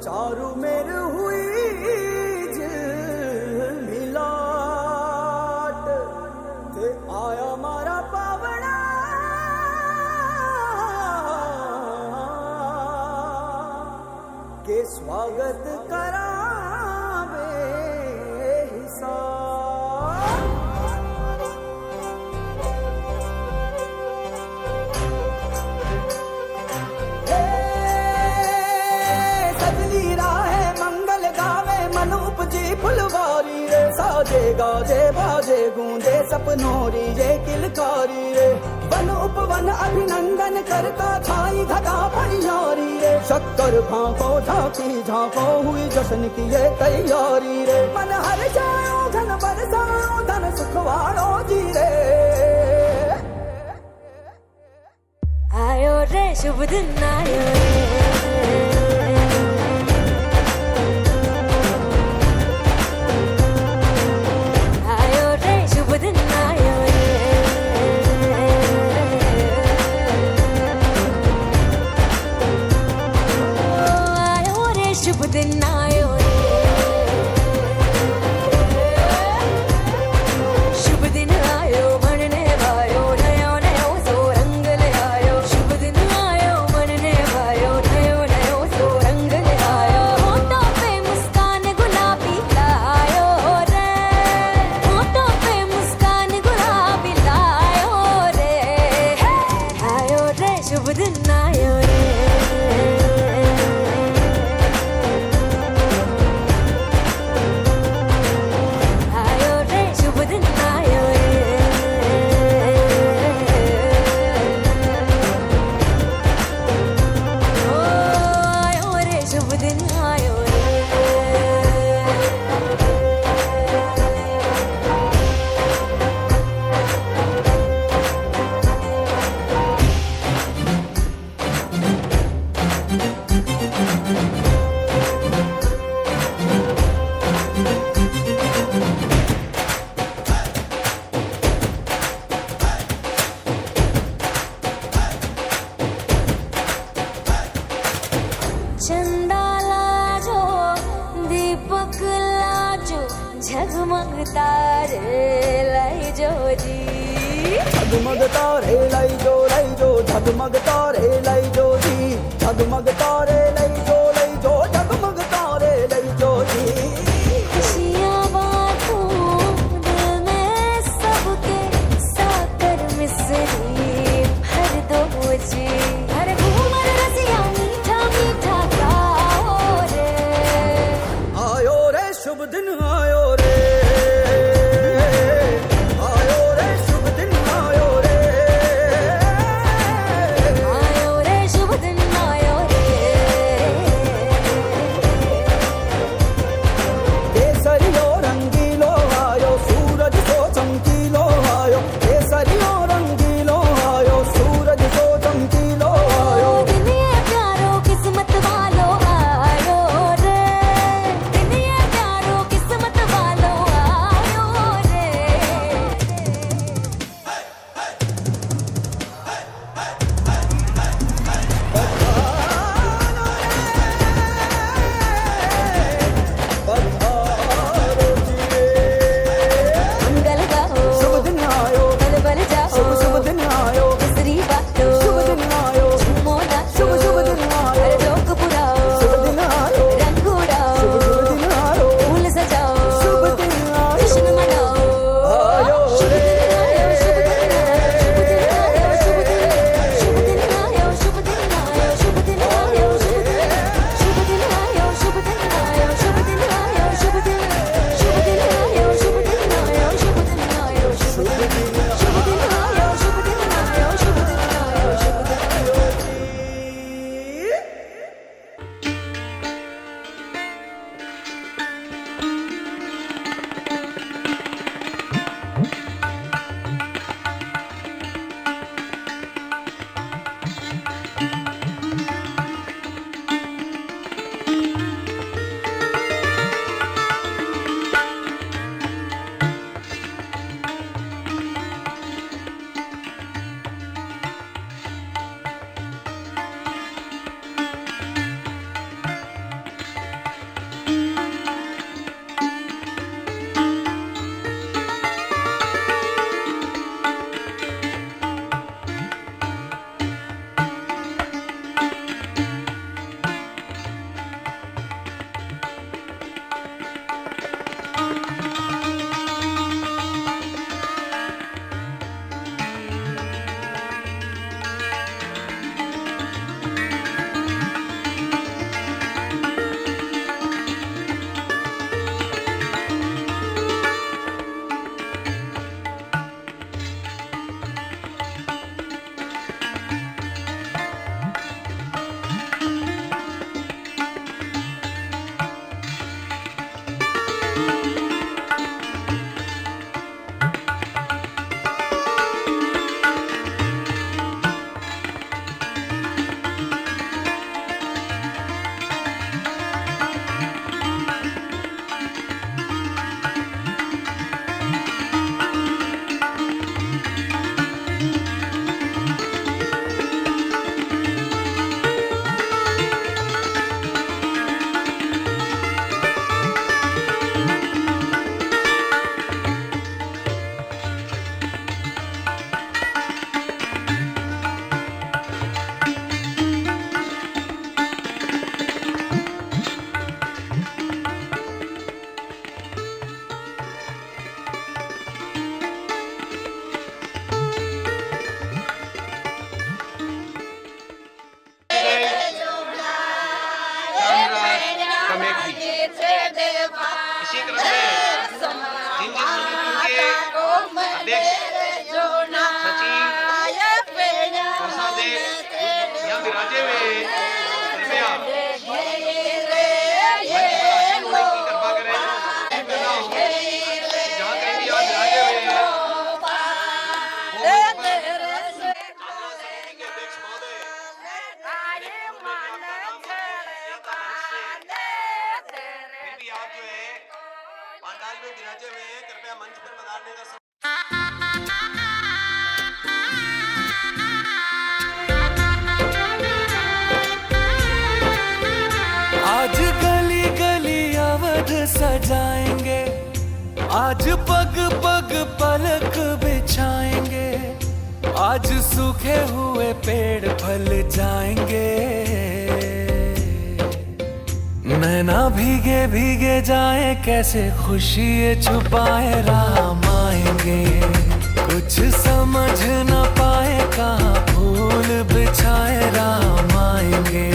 चारू मेर हुई मिलाट ते आया मारा पावड़ा के स्वागत करावे हिसाब। सजली राहे मंगल गावे मन उपजी फुलवारी रे, साजे गाजे बाजे गूंजे सपनोरी ये किलकारी रे, वन उपवन अभिनंदन करता छाई घटा परियारी रे, शक्कर भांको झांकी झांको हुई जश्न की ये तैयारी रे, मन हर जाओ धन बरसाओ धन सुखवाड़ो जी रे। आयो रे शुभ दिन आयो रे, आयो रे शुभ दिन आयो रे, आयो रे शुभ दिन आयो रे, शुभ दिन आयो मनने भायो नयो नयो सो रंग ले आयो, शुभ दिन आयो मनने भायो नयो नयो सो रंग ले आयो, होठों पे मुस्कान गुलाबी लायो रे, होठों पे मुस्कान गुलाबी लायो रे, आयो रे शुभ दिन आयो रे, आयो रे शुभ दिन आयो रे, ओ आयो रे शुभ दिन आयो रे। चंदा लाजो दीपक लाजो झगमग तारे लाई जो जी, झगमग तारे लाई जो झगमग तारे लाई जो जी, झगमग तारे लाई जो झगमग तारे लाई जो जी। खुशियाँ बांटूं दिल में सबके साकर मिसरी भर दो जी, हर घूमर रसिया मीठा मीठा गाओ रे, आयो रे शुभ दिन आयो रे, आयो रे शुभ दिन आयो रे, आयो रे शुभ दिन आयो रे, आज पग पग पलक बिछाएंगे, आज सूखे हुए पेड़ फल जाएंगे। नैना भीगे भीगे जाए, कैसे खुशी छुपाए राम आएंगे। कुछ समझ न पाए, कहाँ फूल बिछाए राम आएंगे।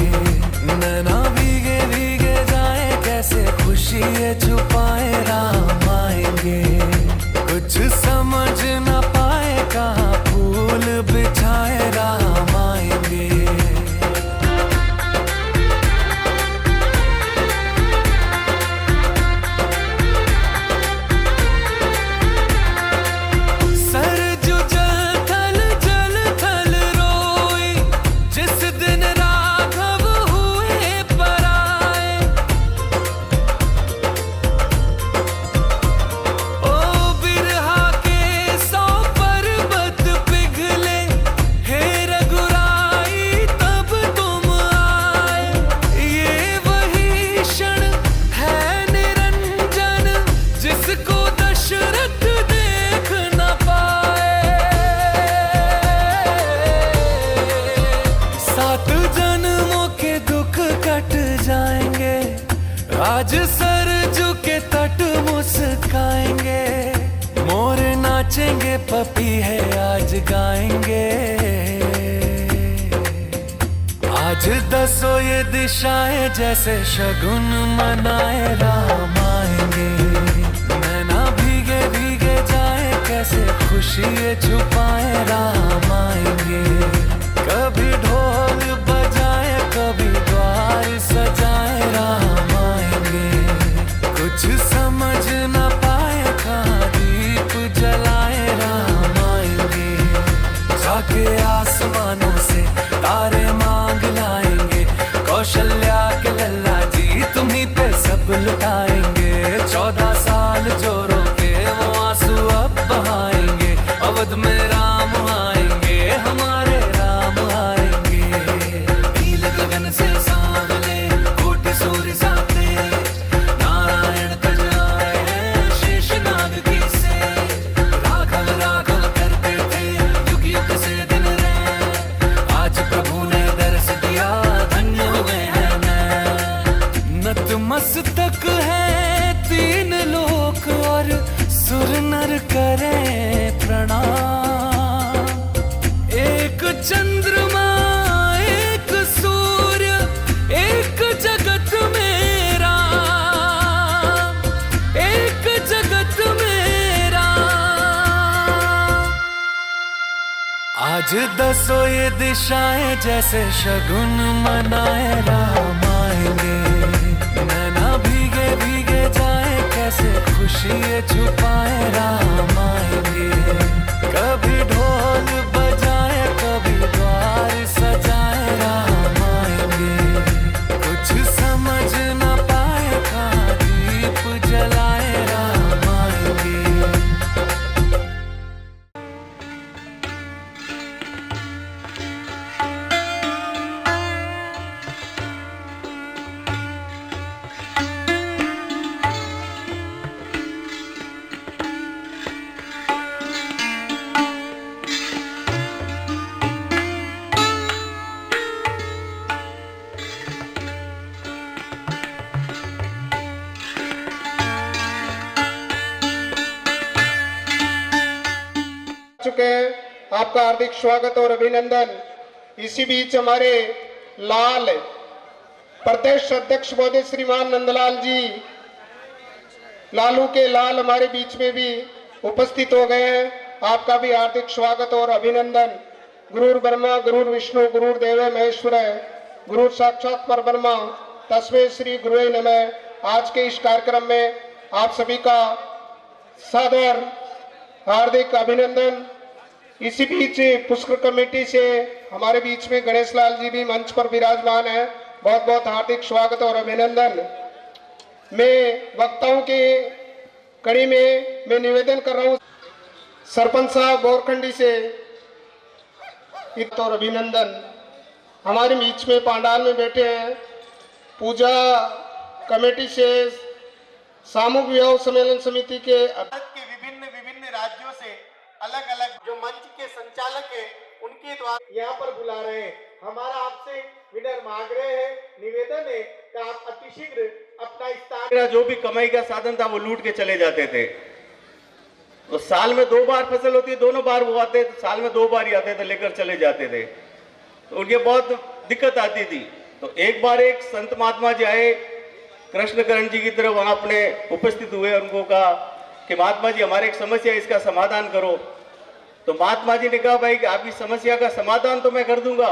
नैना भीगे भीगे जाए, कैसे खुशी छुपाए राम आएंगे। कुछ समझ न पाए, कहाँ फूल बिछाए राम आएंगे। आज सरजू के तट मुस्काएंगे, मोर नाचेंगे, पपीहे आज गाएंगे। आज दसों ये दिशाएं जैसे शगुन मनाए राम आएंगे। नैना भीगे भीगे जाए, कैसे खुशी छुपाए राम आएंगे। कभी ढोल बजाए, कभी द्वार सजाए राम आएंगे। कुछ समझ न पाए, कहाँ दीप जलाए राम आएंगे। जाके आसमानों से तारे मांग लाएंगे, कौशल्या के लल्ला जी तुम्हीं पे सब लुटाएंगे। 14 साल जो रोके वो आंसू अब बहाएंगे। अवध में राम आएंगे, हमारे राम आएंगे। नील गगन से सांवले, कोटि सूर्य साथे, नारायण तज आए हैं शेषनाग की से। राघव राघव करते थे युग युग से दिन रहे, आज प्रभु ने दर्श दिया, धन्य हो गए हैं मैं। नतमस्तक है तीन लोक और सुर नर करें प्रणाम। एक चंद्रमा एक सूर्य, एक जगत में राम, एक जगत में राम। आज दसों ये दिशाएं जैसे शगुन मनाए राम आएंगे। नैना भीगे भीगे जाए, कैसे खुशी छुपाए राम आएंगे। कभी ढोल बजाए, कभी द्वार सजाए राम आएंगे। कुछ समझ न पाए, कहाँ दीप जलाए राम आएंगे। चुके हैं, आपका हार्दिक स्वागत और अभिनंदन। इसी बीच हमारे लाल प्रदेश अध्यक्ष महोदय श्रीमान नंदलाल जी, लालू के लाल हमारे बीच में भी उपस्थित हो गए हैं। आपका भी हार्दिक स्वागत और अभिनंदन। गुरुर ब्रह्मा गुरुर विष्णु गुरुर देव महेश्वर, गुरुर साक्षात परब्रह्म तस्मै श्री गुरुवे नमः। आज के इस कार्यक्रम में आप सभी का सादर हार्दिक अभिनंदन। इसी बीच पुष्कर कमेटी से हमारे बीच में गणेश लाल जी भी मंच पर विराजमान है। बहुत बहुत हार्दिक स्वागत और अभिनंदन। मैं वक्ताओं के कड़ी में मैं निवेदन कर रहा हूं सरपंच साहब बोरखंडी से और अभिनंदन। हमारे बीच में पांडाल में बैठे हैं पूजा कमेटी से सामूहिक विवाह सम्मेलन समिति के भारत के विभिन्न विभिन्न राज्यों से अलग अलग जो मंच के संचालक है उनके द्वारा यहाँ पर बुला रहे हैं। हमारा आपसे विनम्र आग्रह है, निवेदन है कि आप अतिशीघ्र अपना स्थान, जो भी कमाई का साधन था वो लूट के चले जाते थे। तो साल में 2 बार फसल होती, दोनों बार वो आते, तो साल में 2 बार ही आते थे, लेकर चले जाते थे। तो उनके बहुत दिक्कत आती थी। तो एक बार एक संत महात्मा जी आए कृष्णकरण जी की तरफ, वहां अपने उपस्थित हुए, उनको कहा कि महात्मा जी हमारे एक समस्या है, इसका समाधान करो। तो महात्मा जी ने कहा भाई कि आपकी समस्या का समाधान तो मैं कर दूंगा,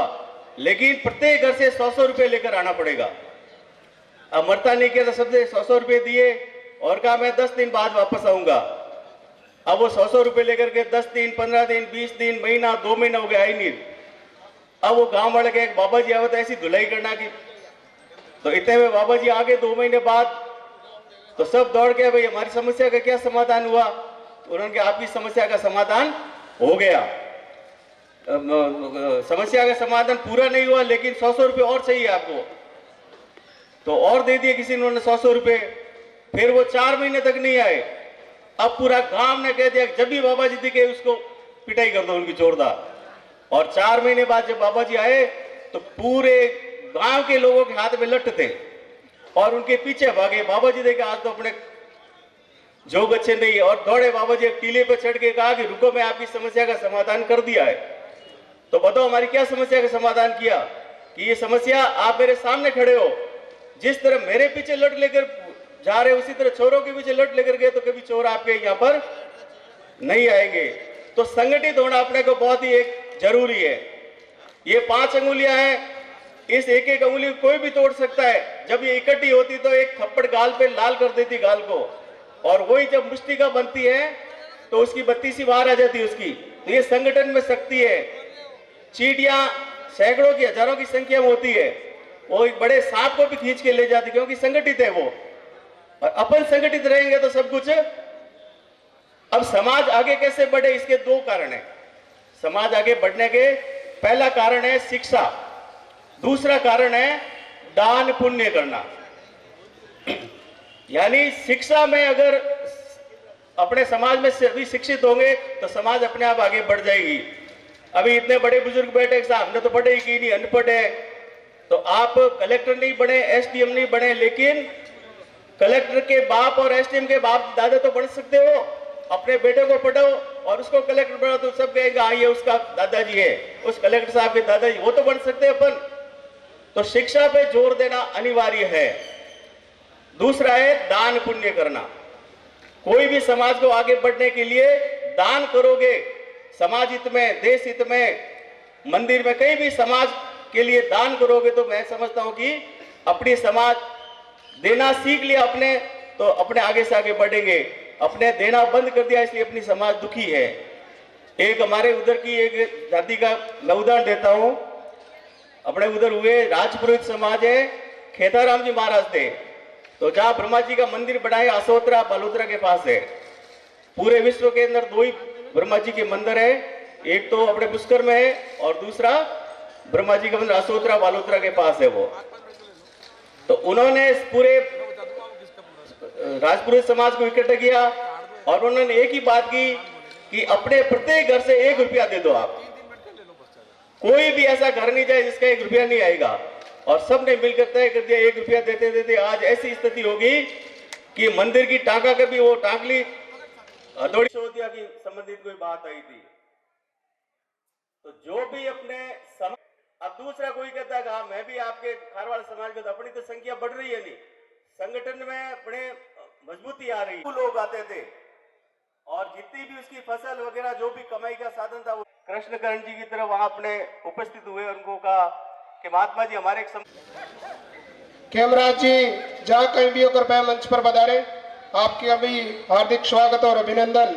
लेकिन प्रत्येक घर से 100 रुपए लेकर आना पड़ेगा। अब मरता नहीं किया तो सबसे 100 रुपए दिए और कहा मैं 10 दिन बाद वापस आऊंगा। अब वो 100 रुपए लेकर के 10 दिन, 15 दिन, 20 दिन, महीना, 2 महीना हो गया, आई नहीं। अब वो गांव वाले के एक बाबा जी आए, तो ऐसी धुलाई करना की, तो इतने में बाबा जी आगे 2 महीने बाद, तो सब दौड़ के भाई हमारी समस्या का क्या समाधान हुआ? उन्होंने कहा आपकी समस्या का समाधान हो गया। समस्या का समाधान पूरा नहीं हुआ, लेकिन 100 रुपए और चाहिए आपको, तो और दे दिए किसी ने, उन्होंने 100 रुपए। फिर वो 4 महीने तक नहीं आए। अब पूरा गांव ने कह दिया जब भी बाबा जी दिखे उसको पिटाई कर दो उनकी जोरदार। और 4 महीने बाद जब बाबा जी आए तो पूरे गांव के लोगों के हाथ में लठ थे और उनके पीछे भागे। बाबा जी देखे आज तो अपने जोग अच्छे नहीं है, और दौड़े बाबा जी टीले पे चढ़ के कहा कि रुको मैं आपकी समस्या का समाधान कर दिया है। तो बताओ हमारी क्या समस्या का समाधान किया? कि ये समस्या आप मेरे सामने खड़े हो, जिस तरह मेरे पीछे लठ लेकर जा रहे हो उसी तरह चोरों के पीछे लठ लेकर गए तो कभी चोर आपके यहाँ पर नहीं आएंगे। तो संगठित होना अपने को बहुत ही एक जरूरी है। ये 5 अंगुलियां हैं, इस एक एक अंगुली कोई भी तोड़ सकता है। जब ये इकट्ठी होती तो एक थप्पड़ गाल पे लाल कर देती गाल को, और वही जब मुष्टिका बनती है तो उसकी 32 बाहर आ जाती है उसकी। तो ये संगठन में शक्ति है। चींटियां सैकड़ों की, हजारों की संख्या में होती है, वो एक बड़े सांप को भी खींच के ले जाती क्योंकि संगठित है वो। और अपन संगठित रहेंगे तो सब कुछ। अब समाज आगे कैसे बढ़े, इसके 2 कारण है। समाज आगे बढ़ने के पहला कारण है शिक्षा, दूसरा कारण है दान पुण्य करना। यानी शिक्षा में अगर अपने समाज में सभी शिक्षित होंगे तो समाज अपने आप आगे बढ़ जाएगी। अभी इतने बड़े बुजुर्ग बैठे साहब, हमने तो पढ़े ही नहीं, अनपढ़ है। तो आप कलेक्टर नहीं बने, एसडीएम नहीं बने, लेकिन कलेक्टर के बाप और एसडीएम के बाप दादा तो बन सकते हो। अपने बेटे को पढ़ाओ और उसको कलेक्टर बनाओ तो सब कहेगा हाँ ये उसका दादाजी है, उस कलेक्टर साहब के दादाजी, वो तो बन सकते हैं अपन। तो शिक्षा पे जोर देना अनिवार्य है। दूसरा है दान पुण्य करना। कोई भी समाज को आगे बढ़ने के लिए दान करोगे, समाज हित में, देश हित में, मंदिर में, कहीं भी समाज के लिए दान करोगे तो मैं समझता हूं कि अपनी समाज देना सीख लिया अपने, तो अपने आगे से आगे बढ़ेंगे। अपने देना बंद कर दिया इसलिए अपनी समाज दुखी है। एक हमारे उधर की एक जाति का मैं उदाहरण देता हूं। अपने उधर हुए राजपुरोहित समाज है, खेताराम जी महाराज थे, तो जहां ब्रह्मा जी का मंदिर बनाए असोत्रा बालोत्रा के पास है। पूरे विश्व के अंदर 2 ही ब्रह्मा जी के मंदिर है, एक तो अपने पुष्कर में है और दूसरा ब्रह्मा जी का मंदिर असोत्रा बालोत्रा के पास है वो। तो उन्होंने पूरे राजपुरोहित समाज को इकट्ठा किया और उन्होंने एक ही बात की कि अपने प्रत्येक घर से 1 रुपया दे दो आप। कोई भी ऐसा घर नहीं जाए जिसका 1 रुपया नहीं आएगा। और सबने मिलकर तय कर दिया 1 रुपया देते देते आज ऐसी स्थिति होगी कि मंदिर की टांका कभी वो टांकली हथौड़ी हो दिया कि संबंधित कोई बात आई थी। तो जो भी अपने अब दूसरा कोई कहता है हाँ मैं भी आपके खारवाड़ समाज का, अपनी तो संख्या बढ़ रही है, नहीं संगठन में अपने मजबूती आ रही। लोग आते थे और जितनी भी उसकी फसल वगैरह जो भी कमाई का साधन था वो कृष्णकरण जी की तरफ वहां अपने उपस्थित हुए। उनको कहा कि महात्मा जी हमारे एक कैमराज जी जहाँ कहीं भी होकर कृपया मंच पर पधारे। आपकी अभी हार्दिक स्वागत और अभिनंदन।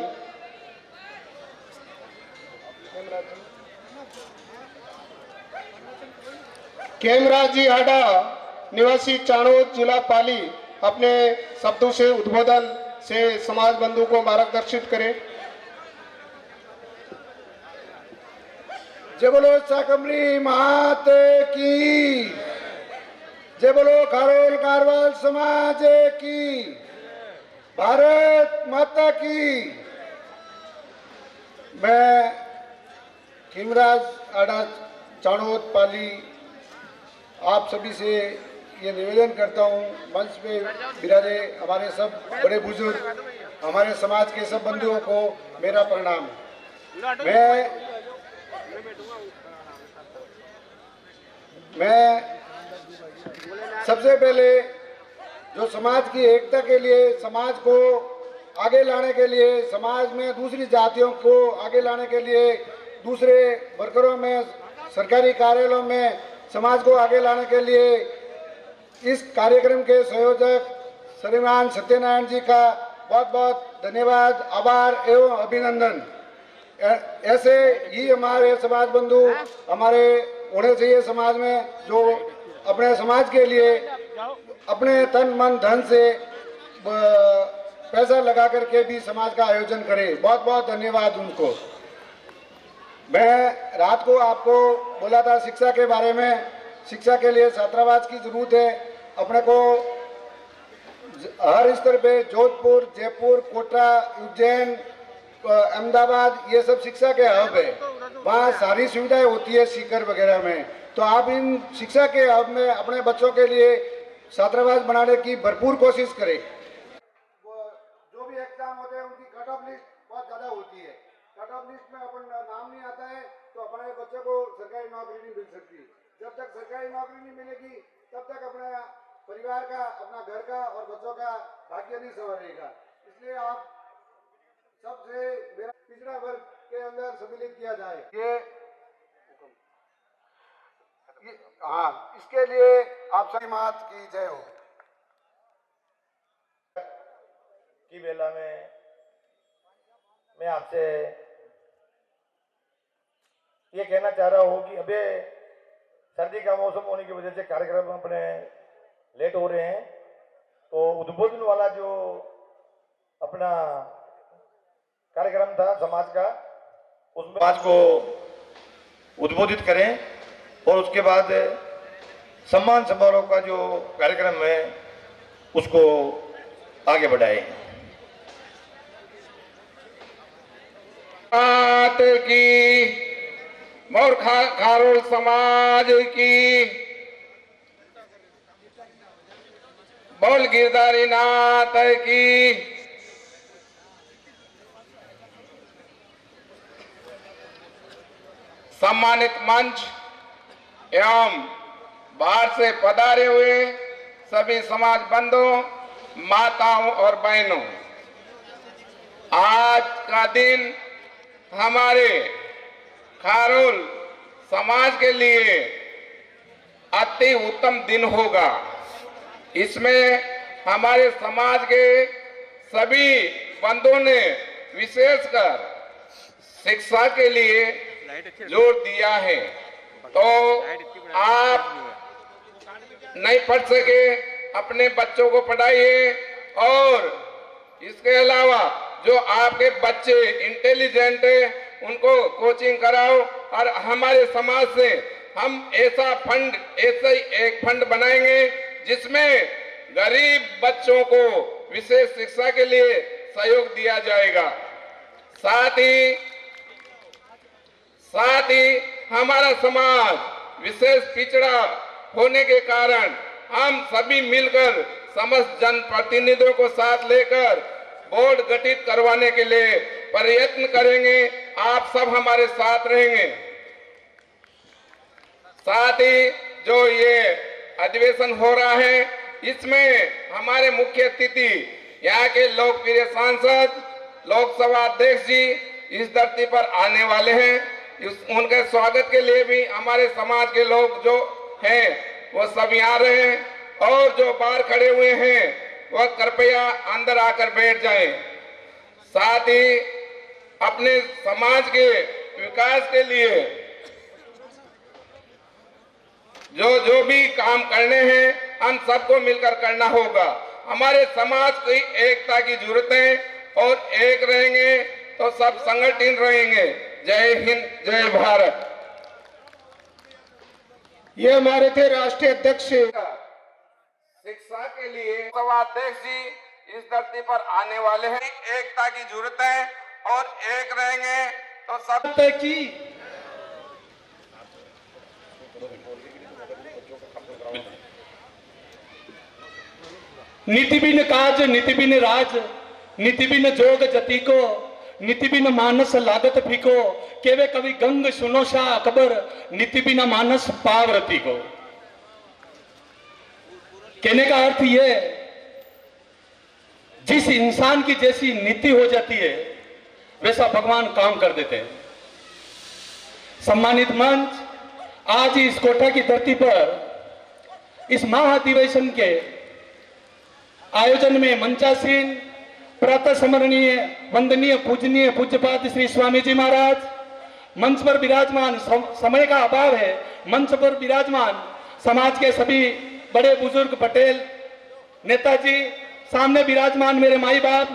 कैमराज जी हाडा निवासी चाणोद जिला पाली अपने शब्दों से उद्बोधन से समाज बंधु को मार्गदर्शित करें। जय बोलो शाकंभरी मात की, जय बोलो खारोल कारवाल समाज की। भारत माता की। मैं खीमराज आडा चाणोद पाली आप सभी से ये निवेदन करता हूँ, मंच पे बिराजे हमारे सब बड़े बुजुर्ग, हमारे समाज के सब बंधुओं को मेरा प्रणाम। मैं सबसे पहले जो समाज की एकता के लिए, समाज को आगे लाने के लिए, समाज में दूसरी जातियों को आगे लाने के लिए, दूसरे वर्करों में, सरकारी कार्यालयों में समाज को आगे लाने के लिए इस कार्यक्रम के संयोजक श्रीमान सत्यनारायण जी का बहुत बहुत धन्यवाद, आभार एवं अभिनंदन। ऐसे ही हमारे समाज बंधु हमारे होने चाहिए समाज में, जो अपने समाज के लिए अपने तन मन धन से पैसा लगा करके भी समाज का आयोजन करे। बहुत बहुत धन्यवाद उनको। मैं रात को आपको बोला था शिक्षा के बारे में, शिक्षा के लिए छात्रावास की जरूरत है। अपने को हर स्तर पे जोधपुर, जयपुर, कोटा, उज्जैन, अहमदाबाद, ये सब शिक्षा के हब है। वहाँ सारी सुविधाएं होती है सीकर वगैरह में। तो आप इन शिक्षा के हब में अपने बच्चों के लिए छात्रावास बनाने की भरपूर कोशिश करें। जो भी एग्जाम होते हैं उनकी कट ऑफ लिस्ट बहुत ज़्यादा होती है। कट ऑफ लिस्ट में अपन नाम नहीं आता है तो अपने बच्चों को सरकारी नौकरी नहीं मिल सकती। जब तक सरकारी नौकरी नहीं मिलेगी तब तक अपना परिवार का, अपना घर का और बच्चों का भाग्य नहीं संवरेगा। इसलिए आप सबसे मेरा पिछड़ा वर्ग के अंदर सम्मिलित किया जाए। हाँ, इसके लिए आप सभी मात की जय हो। की बेला में मैं आपसे ये कहना चाह रहा हूँ कि अभी सर्दी का मौसम होने की वजह से कार्यक्रम अपने लेट हो रहे हैं, तो उद्बोधन वाला जो अपना कार्यक्रम था समाज का, उसमें समाज को उद्बोधित करें और उसके बाद सम्मान समारोह का जो कार्यक्रम है उसको आगे बढ़ाएं। मात की, मोर खारोल समाज की, बोल गिरधारी नाथ की। सम्मानित मंच एवं बाहर से पधारे हुए सभी समाज बंधुओं, माताओं और बहनों, आज का दिन हमारे खारोल समाज के लिए अति उत्तम दिन होगा। इसमें हमारे समाज के सभी बंधुओं ने विशेषकर शिक्षा के लिए जोर दिया है। तो आप नहीं पढ़ सके, अपने बच्चों को पढ़ाइए, और इसके अलावा जो आपके बच्चे इंटेलिजेंट है उनको कोचिंग कराओ। और हमारे समाज से हम ऐसा ही एक फंड बनाएंगे जिसमें गरीब बच्चों को विशेष शिक्षा के लिए सहयोग दिया जाएगा। साथ ही हमारा समाज विशेष पिछड़ा होने के कारण हम सभी मिलकर समस्त जनप्रतिनिधियों को साथ लेकर बोर्ड गठित करवाने के लिए प्रयत्न करेंगे। आप सब हमारे साथ रहेंगे। साथ ही जो ये अधिवेशन हो रहा है इसमें हमारे मुख्य अतिथि यहाँ के लोकप्रिय सांसद, लोकसभा अध्यक्ष जी इस धरती पर आने वाले हैं। उनके स्वागत के लिए भी हमारे समाज के लोग जो हैं वो सब यहाँ रहे हैं, और जो बाहर खड़े हुए हैं वह कृपया अंदर आकर बैठ जाएं। साथ ही अपने समाज के विकास के लिए जो भी काम करने हैं हम सबको मिलकर करना होगा। हमारे समाज की एकता की जरूरत है, और एक रहेंगे तो सब संगठित रहेंगे। जय हिंद, जय भारत। ये हमारे थे राष्ट्रीय अध्यक्ष शिक्षा के लिए सभाध्यक्ष जी इस धरती पर आने वाले हैं। एकता की जरूरत है और एक रहेंगे तो सब की नीति बिन काज नीति बिन राज नीति बिन जोग जति को नीति बिन मानस लागत फीको केवे कवि गंग सुनो शाह अकबर नीति बिना मानस पावरती को। कहने का अर्थ यह जिस इंसान की जैसी नीति हो जाती है वैसा भगवान काम कर देते हैं। सम्मानित मंच, आज इस कोटा की धरती पर इस महाधिवेशन के आयोजन में मंचासीन प्रातः स्मरणीय वंदनीय पूजनीय पूज्यपाद श्री स्वामी जी महाराज, मंच पर विराजमान, समय का अभाव है, मंच पर विराजमान समाज के सभी बड़े बुजुर्ग पटेल नेताजी, सामने विराजमान मेरे माई बाप,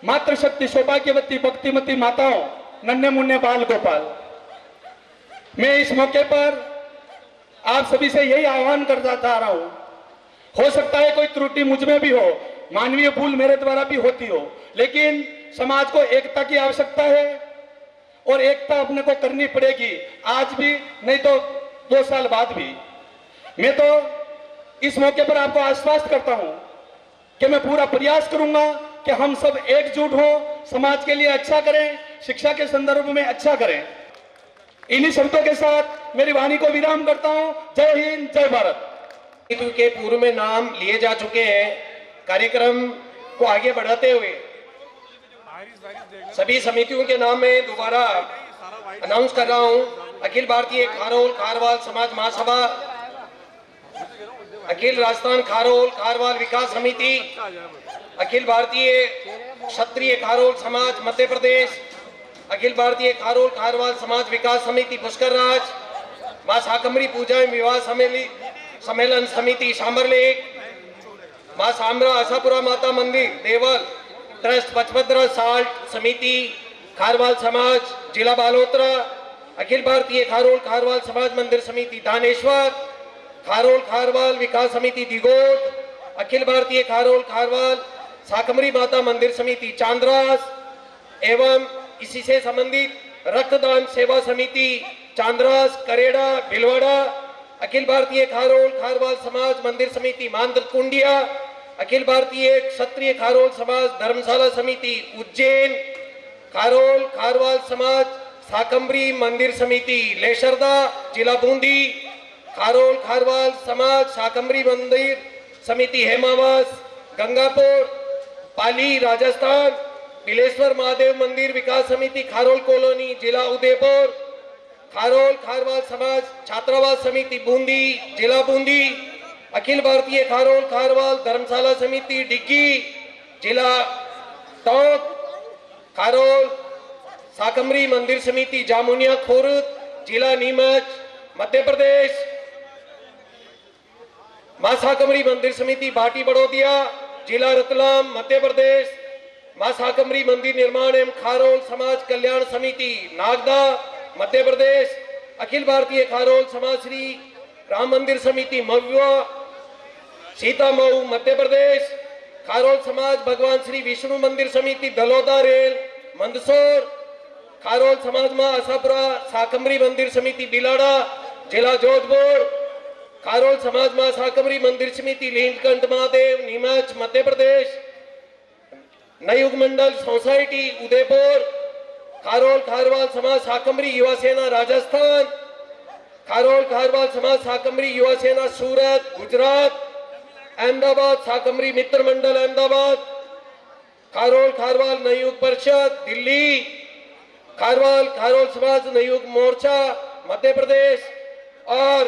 मातृशक्ति सौभाग्यवती भक्तिमती माताओं, नन्हे मुन्ने बाल गोपाल, मैं इस मौके पर आप सभी से यही आह्वान करना चाह रहा हूं। हो सकता है कोई त्रुटि मुझ में भी हो, मानवीय भूल मेरे द्वारा भी होती हो, लेकिन समाज को एकता की आवश्यकता है और एकता अपने को करनी पड़ेगी, आज भी नहीं तो 2 साल बाद भी। मैं तो इस मौके पर आपको आश्वस्त करता हूं कि मैं पूरा प्रयास करूंगा कि हम सब एकजुट हो, समाज के लिए अच्छा करें, शिक्षा के संदर्भ में अच्छा करें। इन्हीं शब्दों के साथ मेरी वाणी को विराम करता हूं। जय हिंद, जय भारत। के पूर्व में नाम लिए जा चुके हैं। कार्यक्रम को आगे बढ़ाते हुए सभी समितियों के नाम में दोबारा अनाउंस कर रहा हूं। अखिल भारतीय खारोल खारवाल समाज महासभा, अखिल राजस्थान खारोल खारवाल विकास समिति, अखिल भारतीय क्षत्रिय खारोल समाज मध्य प्रदेश, अखिल भारतीय खारोल खारवाल समाज विकास समिति पुष्कर राज, मां शाकंभरी पूजा एवं विवाह सम्मेलन समिति सांबरलेक, मां सामरा आशापुरा माता मंदिर देवल ट्रस्ट पचपद्रा साल्ट समिति खारवाल समाज जिला बालोतरा, अखिल भारतीय खारोल खारवाल समाज मंदिर समिति दानेश्वर, खारोल खारवाल विकास समिति दिगोट, अखिल भारतीय खारोल खारवाल शाकंभरी माता मंदिर समिति चांद्रास एवं इसी से संबंधित रक्तदान सेवा समिति चांद्रास करेड़ा भिलवाड़ा, अखिल भारतीय खारोल खारवाल समाज मंदिर समिति मांद्र कुंडिया, अखिल भारतीय क्षत्रिय खारोल समाज धर्मशाला समिति उज्जैन, खारोल खारवाल समाज शाकंभरी मंदिर समिति लेशरदा जिला बूंदी, खारोल खारवाल समाज शाकंभरी मंदिर समिति हेमावास गंगापुर पाली राजस्थान, बिलेश्वर महादेव मंदिर विकास समिति खारोल कॉलोनी जिला उदयपुर, खारोल खारवाल समाज छात्रावास समिति बूंदी जिला बूंदी, अखिल भारतीय खारोल खारवाल धर्मशाला समिति डिग्गी जिला टोंक, खारोल शाकंभरी मंदिर समिति जामुनिया खोरुद जिला नीमच मध्य प्रदेश, मां शाकंभरी मंदिर समिति भाटी बड़ौदिया जिला रतलाम मध्य प्रदेश, मां शाकंभरी मंदिर निर्माण एवं खारोल समाज कल्याण समिति नागदा मध्य प्रदेश, अखिल भारतीय खारोल समाज श्री राम मंदिर समिति महुआ सीता मऊ मध्य प्रदेश, खारोल समाज भगवान श्री विष्णु मंदिर समिति दलोदा रेल मंदसौर, खारोल समाज मां आशापुरा शाकंभरी मंदिर समिति बिलाड़ा जिला जोधपुर, खारोल समाज मां शाकंभरी मंदिर समिति लीलकंठ महादेव नीमच मध्य प्रदेश, नयुग मंडल सोसाइटी उदयपुर, खारोल खारवाल समाज शाकंभरी युवा सेना राजस्थान, खारोल खारवाल समाज शाकंभरी युवा सेना सूरत गुजरात, अहमदाबाद शाकंभरी मित्र मंडल अहमदाबाद, खारोल खारवाल नवयुग परिषद दिल्ली, खारोल समाज नवयुग मोर्चा मध्य प्रदेश और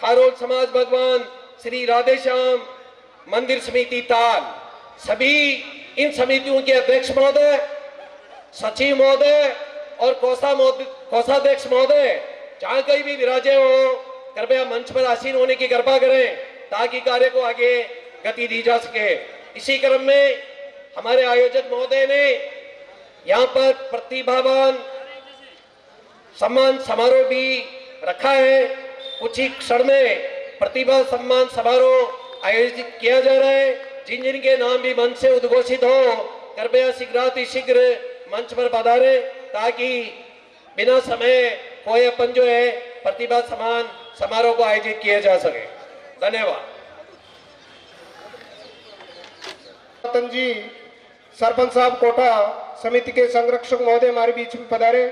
खारोल समाज भगवान श्री राधेश्याम मंदिर समिति ताल। सभी इन समितियों के अध्यक्ष महोदय, सचिव महोदय और कोषाध्यक्ष महोदय जहां कहीं भी विराजे हो, कृपया मंच पर आसीन होने की कृपा करें ताकि कार्य को आगे गति दी जा सके। इसी क्रम में हमारे आयोजक महोदय ने यहाँ पर प्रतिभावान सम्मान समारोह भी रखा है। कुछ ही क्षण में प्रतिभा सम्मान समारोह आयोजित किया जा रहा है जिनके नाम भी मंच से उद्घोषित हो, कृपया शीघ्र मंच पर पधारे ताकि बिना समय खोए अपन जो है प्रतिभा समान समारोह को आयोजित किया जा सके। धन्यवाद। रतन जी, सरपंच साहब कोटा समिति के संरक्षक महोदय हमारे बीच में पधारे।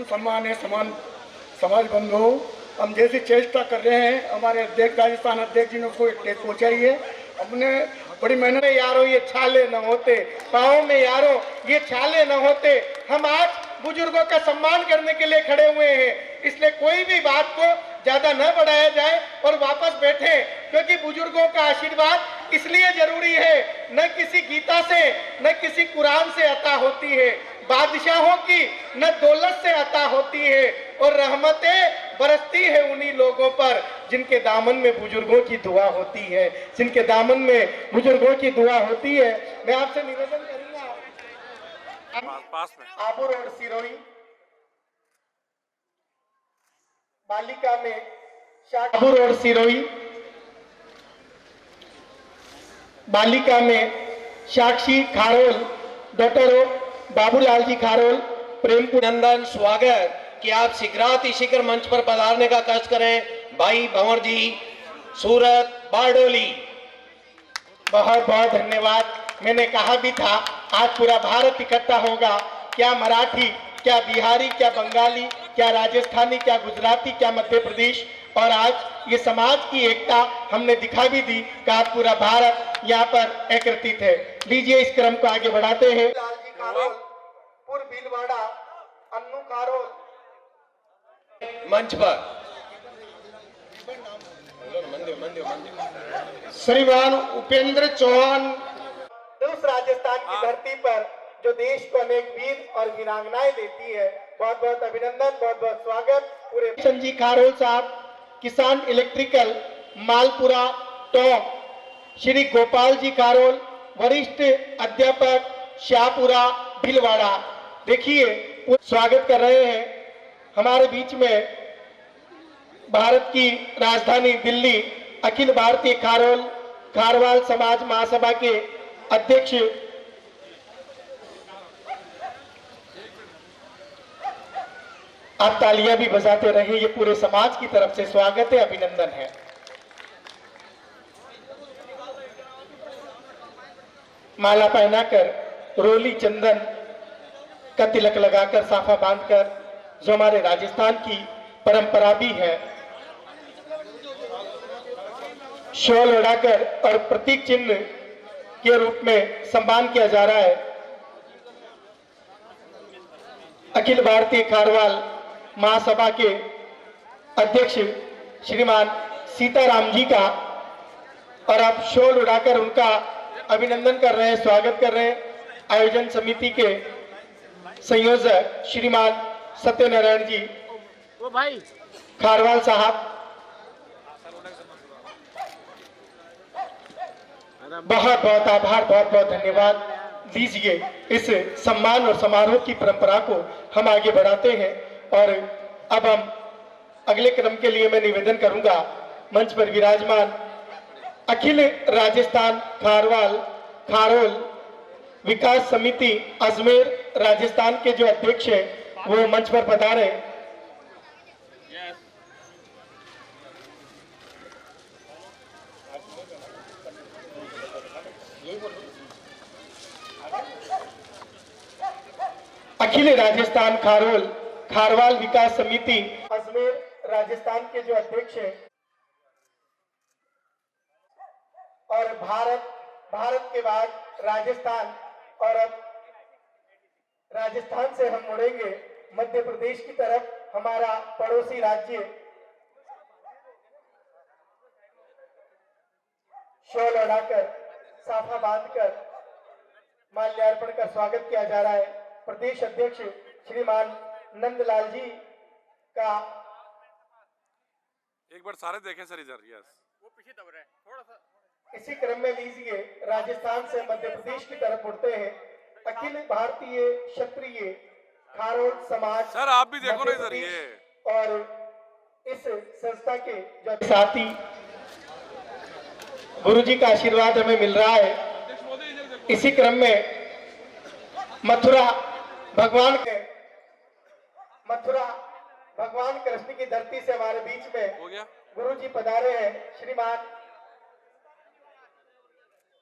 सम्मान्य समाज बंधु, हम जैसी चेष्टा कर रहे हैं, हमारे अध्यक्ष राजस्थान अध्यक्ष जी ने उसको एक टेक पहुंचाई है। हमने बड़ी मेहनत में यारो ये छाले न होते, पाँव में यारो ये छाले न होते, हम आज बुजुर्गों का सम्मान करने के लिए खड़े हुए हैं। इसलिए कोई भी बात को ज्यादा न बढ़ाया जाए और वापस बैठे, क्योंकि बुजुर्गों का आशीर्वाद इसलिए जरूरी है, न किसी गीता से न किसी कुरान से अता होती है, बादशाहों की न दौलत से अता होती है, और रहमतें बरसती है उन्हीं लोगों पर जिनके दामन में बुजुर्गों की दुआ होती है, जिनके दामन में बुजुर्गों की दुआ होती है। मैं आपसे निवेदन करूंगा, आबू रोड सिरोही बालिका में आबू रोड सिरोही बालिका में साक्षी खारोल, डॉक्टर बाबूलाल जी खारोल, प्रेम नंदन स्वागत कि आप शीघ्र मंच पर पधारने का कष्ट करें। भाई भंवर जी, सूरत बारडोली। बहुत बहुत धन्यवाद। मैंने कहा भी था आज पूरा भारत इकट्ठा होगा, क्या मराठी, क्या बिहारी, क्या बंगाली, क्या राजस्थानी, क्या गुजराती, क्या मध्य प्रदेश, और आज ये समाज की एकता हमने दिखा भी दी कि आज पूरा भारत यहाँ पर एकत्रित है। लीजिए इस क्रम को आगे बढ़ाते हैं। लाल जी खारोल, पूर्व भीलवाड़ा, अन्नू खारोल मंच पर। श्रीमान उपेंद्र चौहान, उस राजस्थान की धरती पर जो देश को अनेक वीर और वीरांगनाएं देती है, बहुत बहुत अभिनंदन, बहुत बहुत स्वागत। पूरे संजी खारोल साहब, किसान इलेक्ट्रिकल मालपुरा टोंक, श्री गोपाल जी खारोल, वरिष्ठ अध्यापक शाहपुरा भीलवाड़ा। देखिए स्वागत कर रहे हैं हमारे बीच में भारत की राजधानी दिल्ली अखिल भारतीय खारवाल समाज महासभा के अध्यक्ष आप तालियां भी बजाते रहे, ये पूरे समाज की तरफ से स्वागत है, अभिनंदन है। माला पहनाकर, रोली चंदन का तिलक लगाकर, साफा बांधकर, जो हमारे राजस्थान की परंपरा भी है, शॉल उड़ाकर और प्रतीक चिन्ह के रूप में सम्मान किया जा रहा है। अखिल भारतीय खारवाल महासभा के अध्यक्ष श्रीमान सीताराम जी का, और आप शॉल उड़ाकर उनका अभिनंदन कर रहे हैं, स्वागत कर रहे हैं। आयोजन समिति के संयोजक श्रीमान सत्यनारायण जी खारवाल साहब, बहुत बहुत आभार, बहुत बहुत धन्यवाद। दीजिए इस सम्मान और समारोह की परंपरा को हम आगे बढ़ाते हैं, और अब हम अगले क्रम के लिए मैं निवेदन करूंगा मंच पर विराजमान अखिल राजस्थान खारोल विकास समिति अजमेर राजस्थान के जो अध्यक्ष हैं वो मंच पर पधारे। अखिल राजस्थान खारवाल विकास समिति अजमेर राजस्थान के जो अध्यक्ष हैं, और भारत के बाद राजस्थान, और अब राजस्थान से हम मुड़ेंगे मध्य प्रदेश की तरफ, हमारा पड़ोसी राज्य। शॉल उड़ाकर, साफा बांधकर, माल्यार्पण कर स्वागत किया जा रहा है। प्रदेश अध्यक्ष श्रीमान नंदलाल जी का, एक बार सारे देखें सर इधर, यस वो पीछे दब रहे हैं थोड़ा सा। इसी क्रम में लीजिए राजस्थान से मध्य प्रदेश की तरफ उड़ते हैं। अखिल भारतीय क्षत्रिय खारोल समाज, सर आप भी देखो ना इधर, ये और इस संस्था के जो साथी गुरु जी का आशीर्वाद हमें मिल रहा है। इसी क्रम में मथुरा भगवान कृष्ण की धरती से हमारे बीच में गुरु जी पधारे हैं। श्रीमान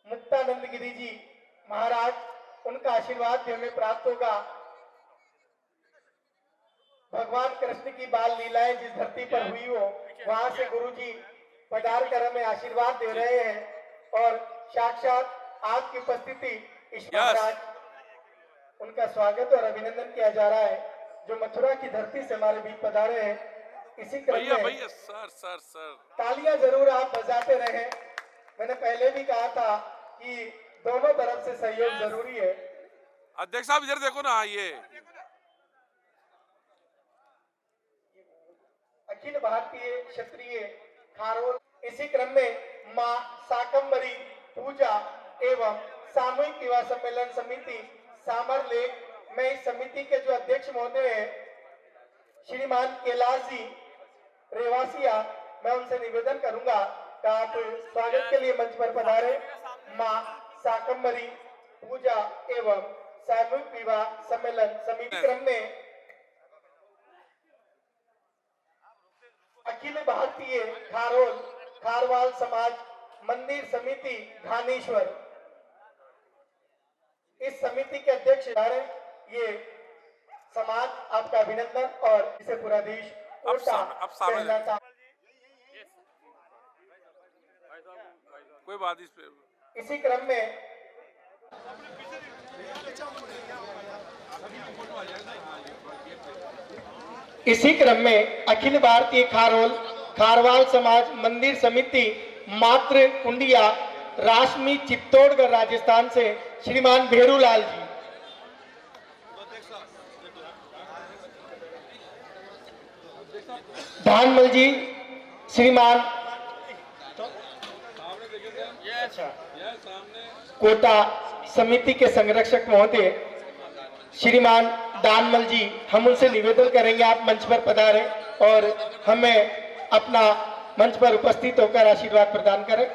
मुक्तानंद गिरी जी महाराज, उनका आशीर्वाद भी हमें प्राप्त होगा। भगवान कृष्ण की बाल लीलाएं जिस धरती पर हुई हो, वहां से गुरु जी पधार कर हमें आशीर्वाद दे रहे हैं और साक्षात आपकी उपस्थिति इस महाराज, उनका स्वागत और अभिनंदन किया जा रहा है जो मथुरा की धरती से हमारे बीच पधारे हैं। इसी क्रम में सर तालियां जरूर आप बजाते रहें। मैंने पहले भी कहा था कि दोनों तरफ से सहयोग जरूरी है। अध्यक्ष साहब इधर देखो ना, ये अखिल भारतीय क्षत्रिय खारोल, इसी क्रम में मां शाकंभरी पूजा एवं सामूहिक विवाह सम्मेलन समिति सामरलेख, मैं इस समिति के जो अध्यक्ष महोदय हैं श्रीमान कैलाश जी रेवासिया, मैं उनसे निवेदन करूंगा कि आप स्वागत के लिए मंच पर पधारे। मां शाकंभरी पूजा एवं सामूहिक विवाह सम्मेलन समिति क्रम में अखिल भारतीय खारोल खारवाल समाज मंदिर समिति घानेश्वर, इस समिति के अध्यक्ष ये समाज आपका अभिनंदन और इसे पूरा देश कहलाता। कोई बात इस पे। इसी क्रम में अखिल भारतीय खारोल खारवाल समाज मंदिर समिति मात्र कुंडिया राशमी चित्तौड़गढ़ राजस्थान से श्रीमान भेरूलाल जी, धानमल जी श्रीमान कोटा समिति के संरक्षक महोदय श्रीमान दानमल जी, हम उनसे निवेदन करेंगे आप मंच पर पधारें और हमें अपना मंच पर उपस्थित होकर आशीर्वाद प्रदान करें।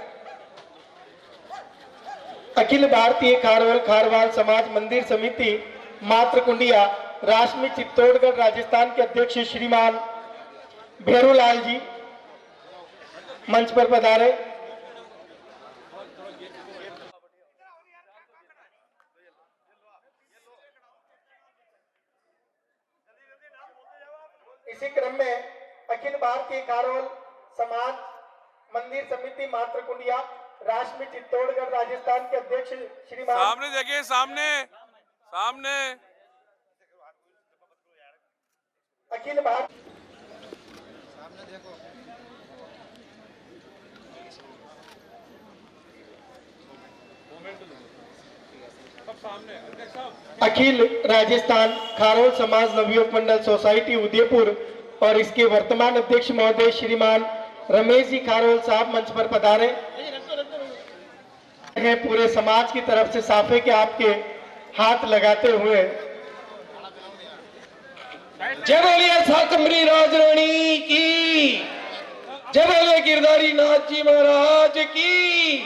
अखिल भारतीय खारोल खारवाल समाज मंदिर समिति मात्र कुंडिया राशमी चित्तौड़गढ़ राजस्थान के अध्यक्ष श्रीमान भेरूलाल जी मंच पर पधारे। इसी क्रम में अखिल भारतीय खारोल समाज मंदिर समिति मात्र कुंडिया राशमी चित्तौड़गढ़ राजस्थान के अध्यक्ष श्रीमान, सामने देखिए, सामने अखिल भारत अखिल राजस्थान खारोल समाज नवयुवक मंडल सोसाइटी उदयपुर और इसके वर्तमान अध्यक्ष महोदय श्रीमान रमेश जी खारोल साहब मंच पर पधारे हैं। पूरे समाज की तरफ से साफे के आपके हाथ लगाते हुए जय बोलिए शाकंभरी राजरानी की, जय बोले गिरधारी नाथ जी महाराज की,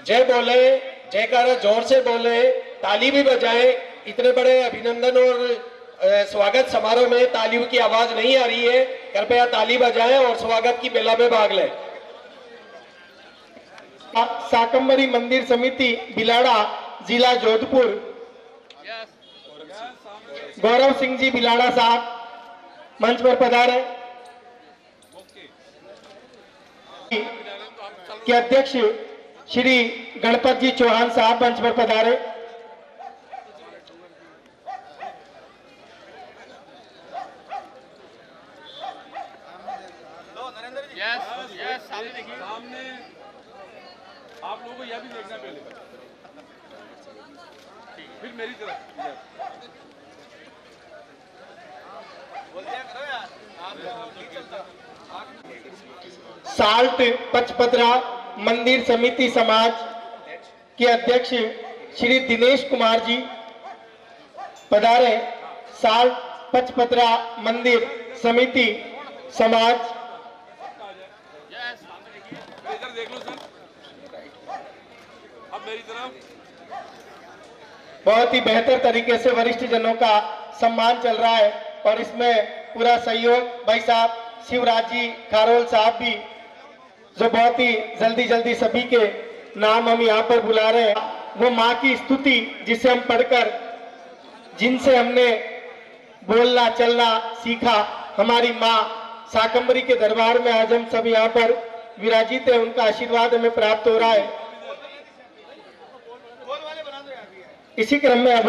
जय बोले, जयकारा जोर से बोले, ताली भी बजाए। इतने बड़े अभिनंदन और स्वागत समारोह में तालियों की आवाज नहीं आ रही है, कृपया ताली बजाएं और स्वागत की बेला में भाग लें। शाकंभरी मंदिर समिति बिलाड़ा जिला जोधपुर गौरव सिंह जी बिलाड़ा साहब मंच पर पधारे। के अध्यक्ष श्री गणपत जी चौहान साहब मंच पर पधारे। सामने आप लोगों को यह भी देखना पहले, फिर मेरी तरफ। साल्ट पचपदरा मंदिर समिति समाज के अध्यक्ष श्री दिनेश कुमार जी पधारे। साल्ट पचपदरा मंदिर समिति समाज इधर देख लो सर, अब मेरी तरफ। बहुत ही बेहतर तरीके से वरिष्ठ जनों का सम्मान चल रहा है और इसमें पूरा सहयोग भाई साहब शिवराज जी खारोल साहब भी, जो बहुत ही जल्दी सभी के नाम हम यहाँ पर बुला रहे हैं। वो माँ की स्तुति जिसे हम पढ़कर, जिनसे हमने बोलना चलना सीखा, हमारी माँ शाकंभरी के दरबार में आज हम सब यहाँ पर विराजित है, उनका आशीर्वाद हमें प्राप्त हो रहा है। इसी क्रम में अब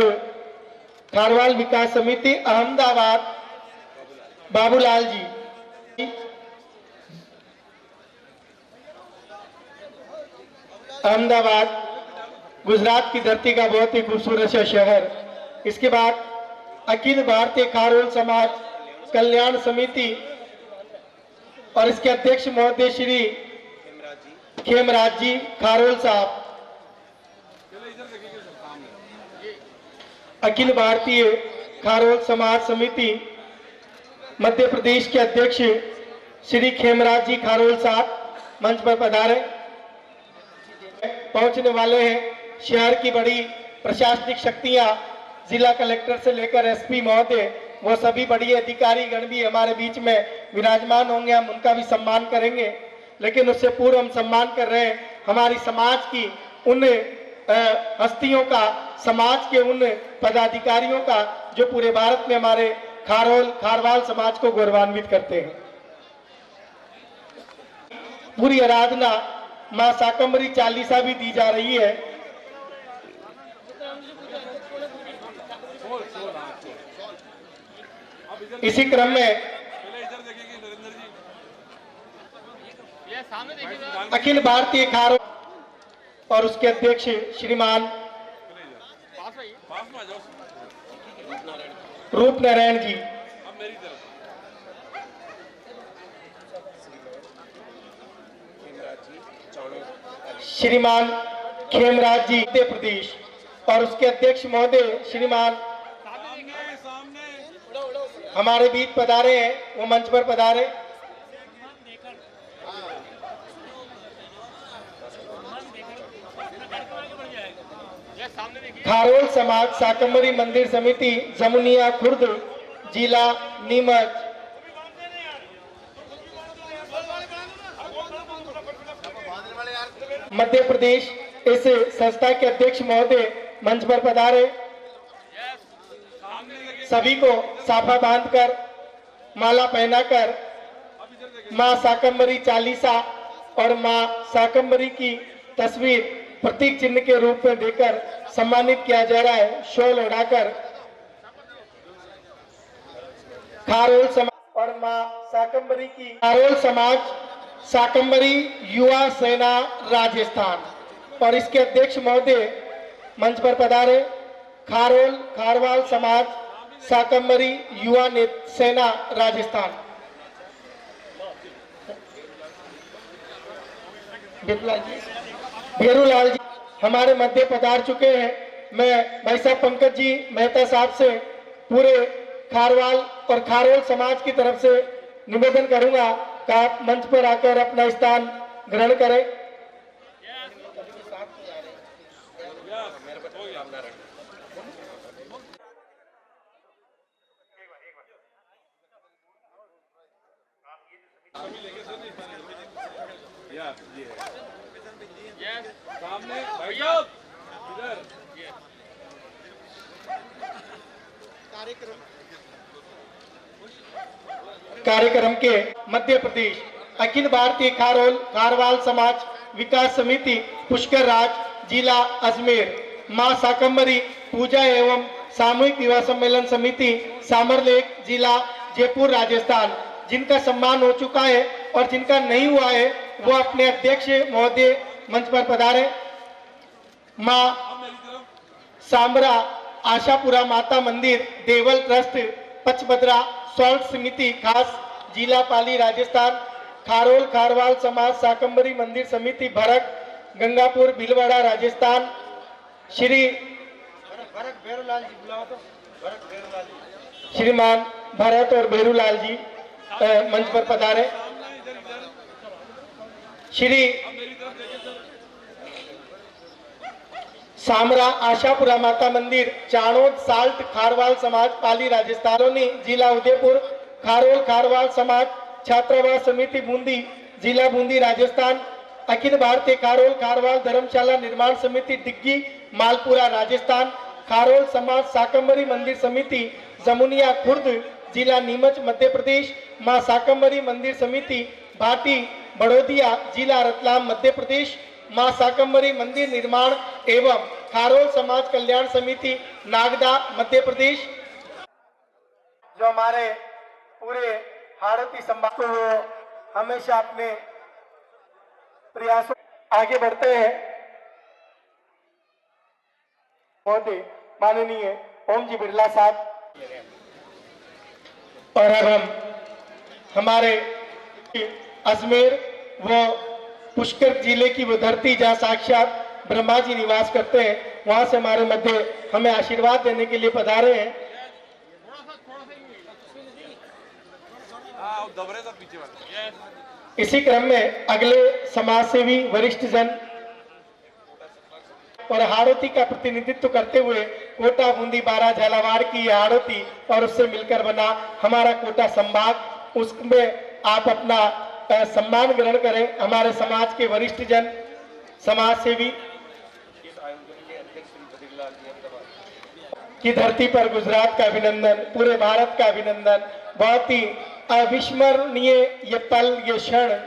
खारवाल विकास समिति अहमदाबाद बाबूलाल जी, अहमदाबाद गुजरात की धरती का बहुत ही खूबसूरत सा शहर। इसके बाद अखिल भारतीय खारोल समाज कल्याण समिति और इसके अध्यक्ष महोदय श्री खेमराज जी खारोल साहब, अखिल भारतीय खारोल समाज समिति मध्य प्रदेश के अध्यक्ष श्री खेमराज जी खारोल साहब मंच पर पधारे। पहुंचने वाले हैं शहर की बड़ी प्रशासनिक शक्तियां, जिला कलेक्टर से लेकर एसपी महोदय, वो सभी बड़ी अधिकारी गण भी हमारे बीच में विराजमान होंगे। हम उनका भी सम्मान करेंगे, लेकिन उससे पूर्व हम सम्मान कर रहे हैं हमारी समाज की उन हस्तियों का, समाज के उन पदाधिकारियों का जो पूरे भारत में हमारे खारवाल समाज को गौरवान्वित करते हैं। पूरी आराधना मां शाकंभरी चालीसा भी दी जा रही है। इसी क्रम में इधर देखिए नरेंद्र जी, ये सामने देखिएगा। अखिल भारतीय खारोल और उसके अध्यक्ष श्रीमान पास में आ जाओ, रूप नारायण जी, अब मेरी तरफ। श्रीमान खेमराज जी मध्य प्रदेश और उसके अध्यक्ष महोदय श्रीमान हमारे बीच पधारे हैं, वो मंच पर पधारे। खारोल समाज शाकंभरी मंदिर समिति जमुनिया खुर्द जिला नीमच, मध्य प्रदेश, इस संस्था के अध्यक्ष महोदय मंच पर पधारे। सभी को साफा बांधकर माला पहनाकर मां शाकंभरी चालीसा और मां शाकंभरी की तस्वीर प्रतीक चिन्ह के रूप में देकर सम्मानित किया जा रहा है। शॉल उड़ाकर खारोल समाज और मां शाकंभरी की खारोल समाज शाकंभरी युवा सेना राजस्थान और इसके अध्यक्ष महोदय मंच पर पधारे। खारवाल समाज शाकंभरी युवा सेना राजस्थान, भेरूलाल जी हमारे मध्य पधार चुके हैं। मैं भाई साहब पंकज जी मेहता साहब से पूरे खारवाल और खारोल समाज की तरफ से निवेदन करूंगा कि आप मंच पर आकर अपना स्थान ग्रहण करें। सामने भाई साहब इधर कार्यक्रम के मध्य प्रदेश अखिल भारतीय खारवाल समाज विकास समिति पुष्कर राज जिला अजमेर, मां शाकंभरी पूजा एवं सामूहिक विवाह सम्मेलन समिति सामरलेक जिला जयपुर राजस्थान, जिनका सम्मान हो चुका है और जिनका नहीं हुआ है वो अपने अध्यक्ष महोदय मंच पर पधारे। मां सांबरा आशापुरा माता मंदिर देवल ट्रस्ट पचबद्रा स्वर्ण समिति खास जिला पाली राजस्थान, खारवाल समाज शाकंभरी मंदिर समिति भरत गंगापुर भीलवाड़ा राजस्थान, श्रीमान भरत और भेरूलाल जी मंच पर पधारे। श्री सामरा आशापुरा माता मंदिर, चाणोद, साल्ट, खारवाल समाज, पाली, राजस्थान, जिला उदयपुर, खारोल खारवाल समाज छात्रावास समिति बूंदी, जिला बूंदी, राजस्थान, अखिल भारतीय खारोल खारवाल धर्मशाला निर्माण समिति डिग्गी, मालपुरा, राजस्थान, खारोल समाज शाकंभरी मंदिर समिति जमुनिया खुर्द, जिला नीमच, मध्य प्रदेश, मां शाकंभरी मंदिर समिति भाटी, बड़ौदिया, जिला रतलाम, मध्य प्रदेश, मां शाकंभरी मंदिर निर्माण एवं खारोल समाज कल्याण समिति नागदा, मध्य प्रदेश। जो हमारे पूरे हाड़ौती संभाग को वो हमेशा अपने प्रयासों आगे बढ़ते हैं। महोदय माननीय ओम जी बिरला साहब, और अब हम हमारे अजमेर व पुष्कर जिले की वो धरती जहाँ साक्षात ब्रह्मा जी निवास करते हैं, वहां से हमारे मध्य हमें आशीर्वाद देने के लिए पधारे हैं। इसी क्रम में अगले समाज सेवी वरिष्ठ जन और हाड़ौती का प्रतिनिधित्व करते हुए कोटा, बूंदी, बारा, झालावाड़ की हाड़ौती और उससे मिलकर बना हमारा कोटा संभाग, उसमें आप अपना सम्मान ग्रहण करें। हमारे समाज के वरिष्ठ जन, समाज सेवी की धरती पर गुजरात का अभिनंदन, पूरे भारत का अभिनंदन। बहुत ही अविस्मरणीय ये पल, ये क्षण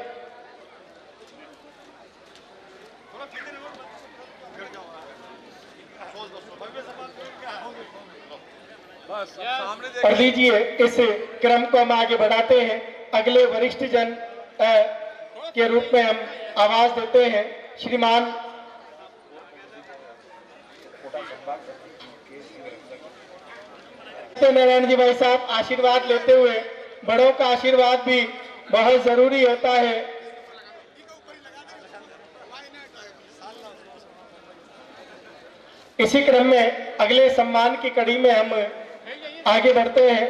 और लीजिए इस क्रम को हम आगे बढ़ाते हैं। अगले वरिष्ठ जन के रूप में हम आवाज देते हैं श्रीमान नारायण जी भाई साहब। आशीर्वाद लेते हुए, बड़ों का आशीर्वाद भी बहुत जरूरी होता है। इसी क्रम में अगले सम्मान की कड़ी में हम आगे बढ़ते हैं।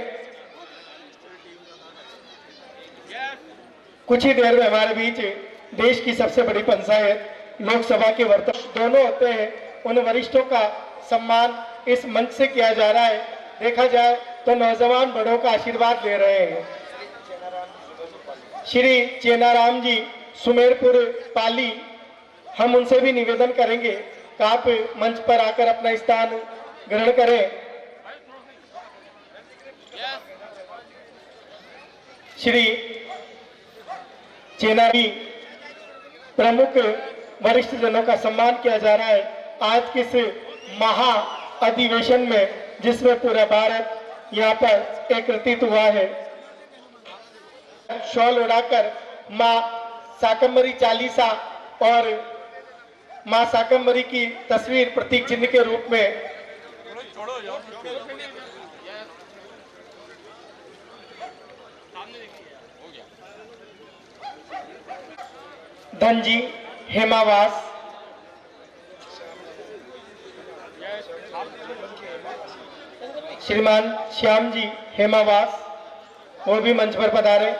कुछ ही देर में हमारे बीच देश की सबसे बड़ी पंचायत लोकसभा के वर्तमान दोनों होते हैं, उन वरिष्ठों का सम्मान इस मंच से किया जा रहा है। देखा जाए तो नौजवान बड़ों का आशीर्वाद ले रहे हैं। श्री चेनाराम जी, सुमेरपुर, पाली, हम उनसे भी निवेदन करेंगे कि आप मंच पर आकर अपना स्थान ग्रहण करें। श्री चेनारी प्रमुख वरिष्ठ जनों का सम्मान किया जा रहा है आज के इस महा अधिवेशन में, जिसमें पूरा भारत यहाँ पर एकत्रित हुआ है। शॉल उड़ाकर मां शाकंभरी चालीसा और मां शाकंभरी की तस्वीर प्रतीक चिन्ह के रूप में धनजी हेमावास, श्रीमान श्याम जी हेमावास, वो भी मंच पर पधारे।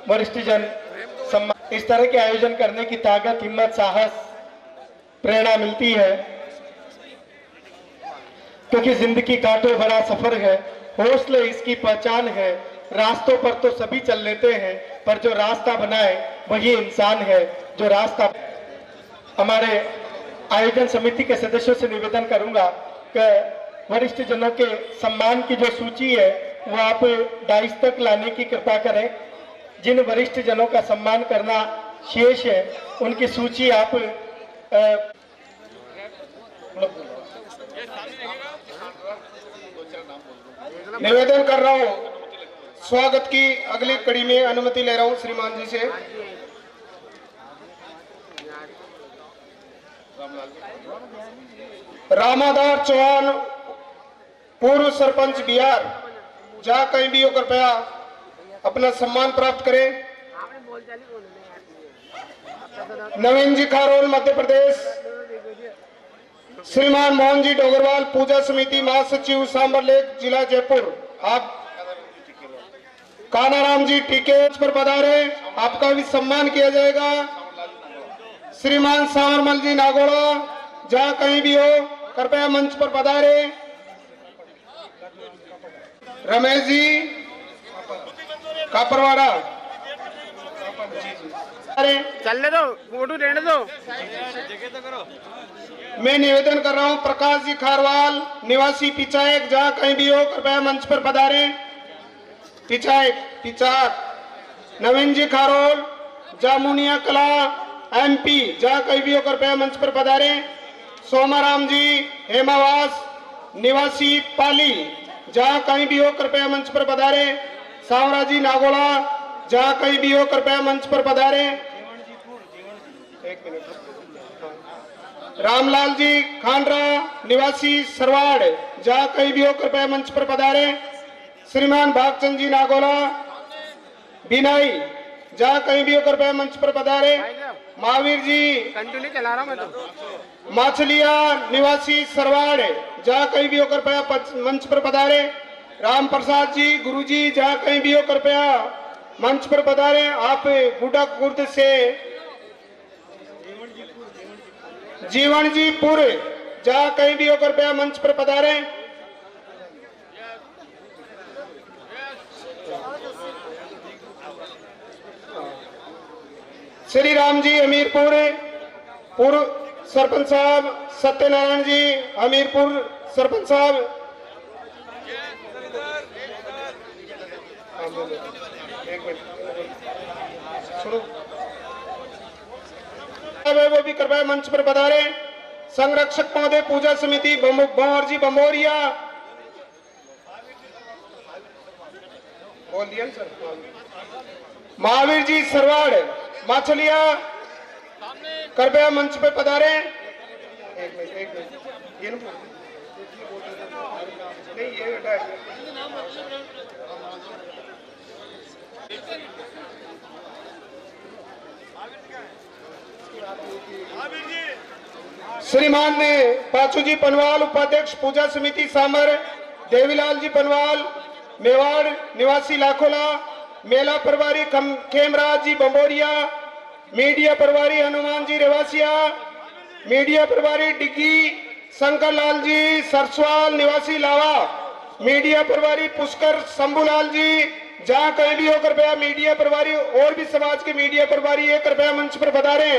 वरिष्ठ जन सम्मान। इस तरह के आयोजन करने की ताकत, हिम्मत, साहस, प्रेरणा मिलती है, क्योंकि जिंदगी कांटों भरा सफर है, हौसले इसकी पहचान है। रास्तों पर तो सभी चल लेते हैं, पर जो रास्ता बनाए वही इंसान है जो रास्ता। हमारे आयोजन समिति के सदस्यों से निवेदन करूंगा कि वरिष्ठ जनों के सम्मान की जो सूची है वो आप डाइस तक लाने की कृपा करें। जिन वरिष्ठ जनों का सम्मान करना शेष है उनकी सूची आप निवेदन कर रहा हूँ। स्वागत की अगली कड़ी में अनुमति ले रहा हूँ श्रीमान जी से। रामाधार चौहान, पूर्व सरपंच बिहार, जहाँ कहीं भी हो कृपया अपना सम्मान प्राप्त करें। नवीन जी खारोल, मध्य प्रदेश। श्रीमान मोहन जी डोगरवाल, पूजा समिति महासचिव, सांबर लेक, जिला जयपुर। आप कानाराम जी टीके पर पधारे, आपका भी सम्मान किया जाएगा। श्रीमान सांवरमल जी नागोड़ा जहां कहीं भी हो कृपया मंच पर पधारे। रमेश जी कापरवाड़ा, अरे चलने दो, फोटो रहने दो। मैं निवेदन कर रहा हूं प्रकाश जी खारवाल निवासी पिचायक जहां कहीं भी हो कृपया मंच पर पधारे। पिचाक नवीन जी खारोल जामुनिया कला MP जहां कहीं भी हो कृपया मंच पर पधारे। सोमाराम जी हेमावास निवासी पाली जहां कहीं भी हो कृपया मंच पर पधारे। सांवरा जी नागोड़ा जहां कहीं भी हो कृपया मंच पर पधारे। रामलाल जी खांडरा निवासी सरवाड़ जहां कहीं भी हो कृपया मंच पर पधारे। श्रीमान भागचंद जी नागोला बिनाई जहां कहीं भी हो कृपया मंच पर पधारे। महावीर जी कंटिन्यू चला रहा हूं मैं तो। माछलिया निवासी सरवाड़ जहां कहीं भी हो कृपया मंच पर पधारे। राम प्रसाद जी गुरुजी जहां कहीं भी हो कृपया मंच पर पधारे। आप गुडा कुर्द से जीवन जी पुर जहां कहीं भी हो कृपया मंच पर पधारे। श्री राम जी हमीरपुर पूर्व सरपंच साहब, सत्यनारायण जी हमीरपुर सरपंच साहब। वो भी कृपया मंच पर पधारे। संरक्षक महोदय पूजा समिति भंवर जी बंबोरिया बोल दिया सर। महावीर जी सरवाड़ माछलिया कृपया मंच पे पधारे। एक मिनट ये नहीं ये श्रीमान ने पाचू जी पनवाल उपाध्यक्ष पूजा समिति सामर, देवीलाल जी पनवाल मेवाड़ निवासी लाखोला, मेला प्रभारी खेमराज जी बंबोरिया, मीडिया प्रभारी हनुमान जी रेवासिया, मीडिया प्रभारी डिग्गी शंकर लाल जी सरसवाल निवासी लावा, मीडिया प्रभारी पुष्कर शंभूलाल जी जहां कहीं भी हो कृपया मीडिया प्रभारी और भी समाज के मीडिया प्रभारी है कृपया मंच पर पधारे।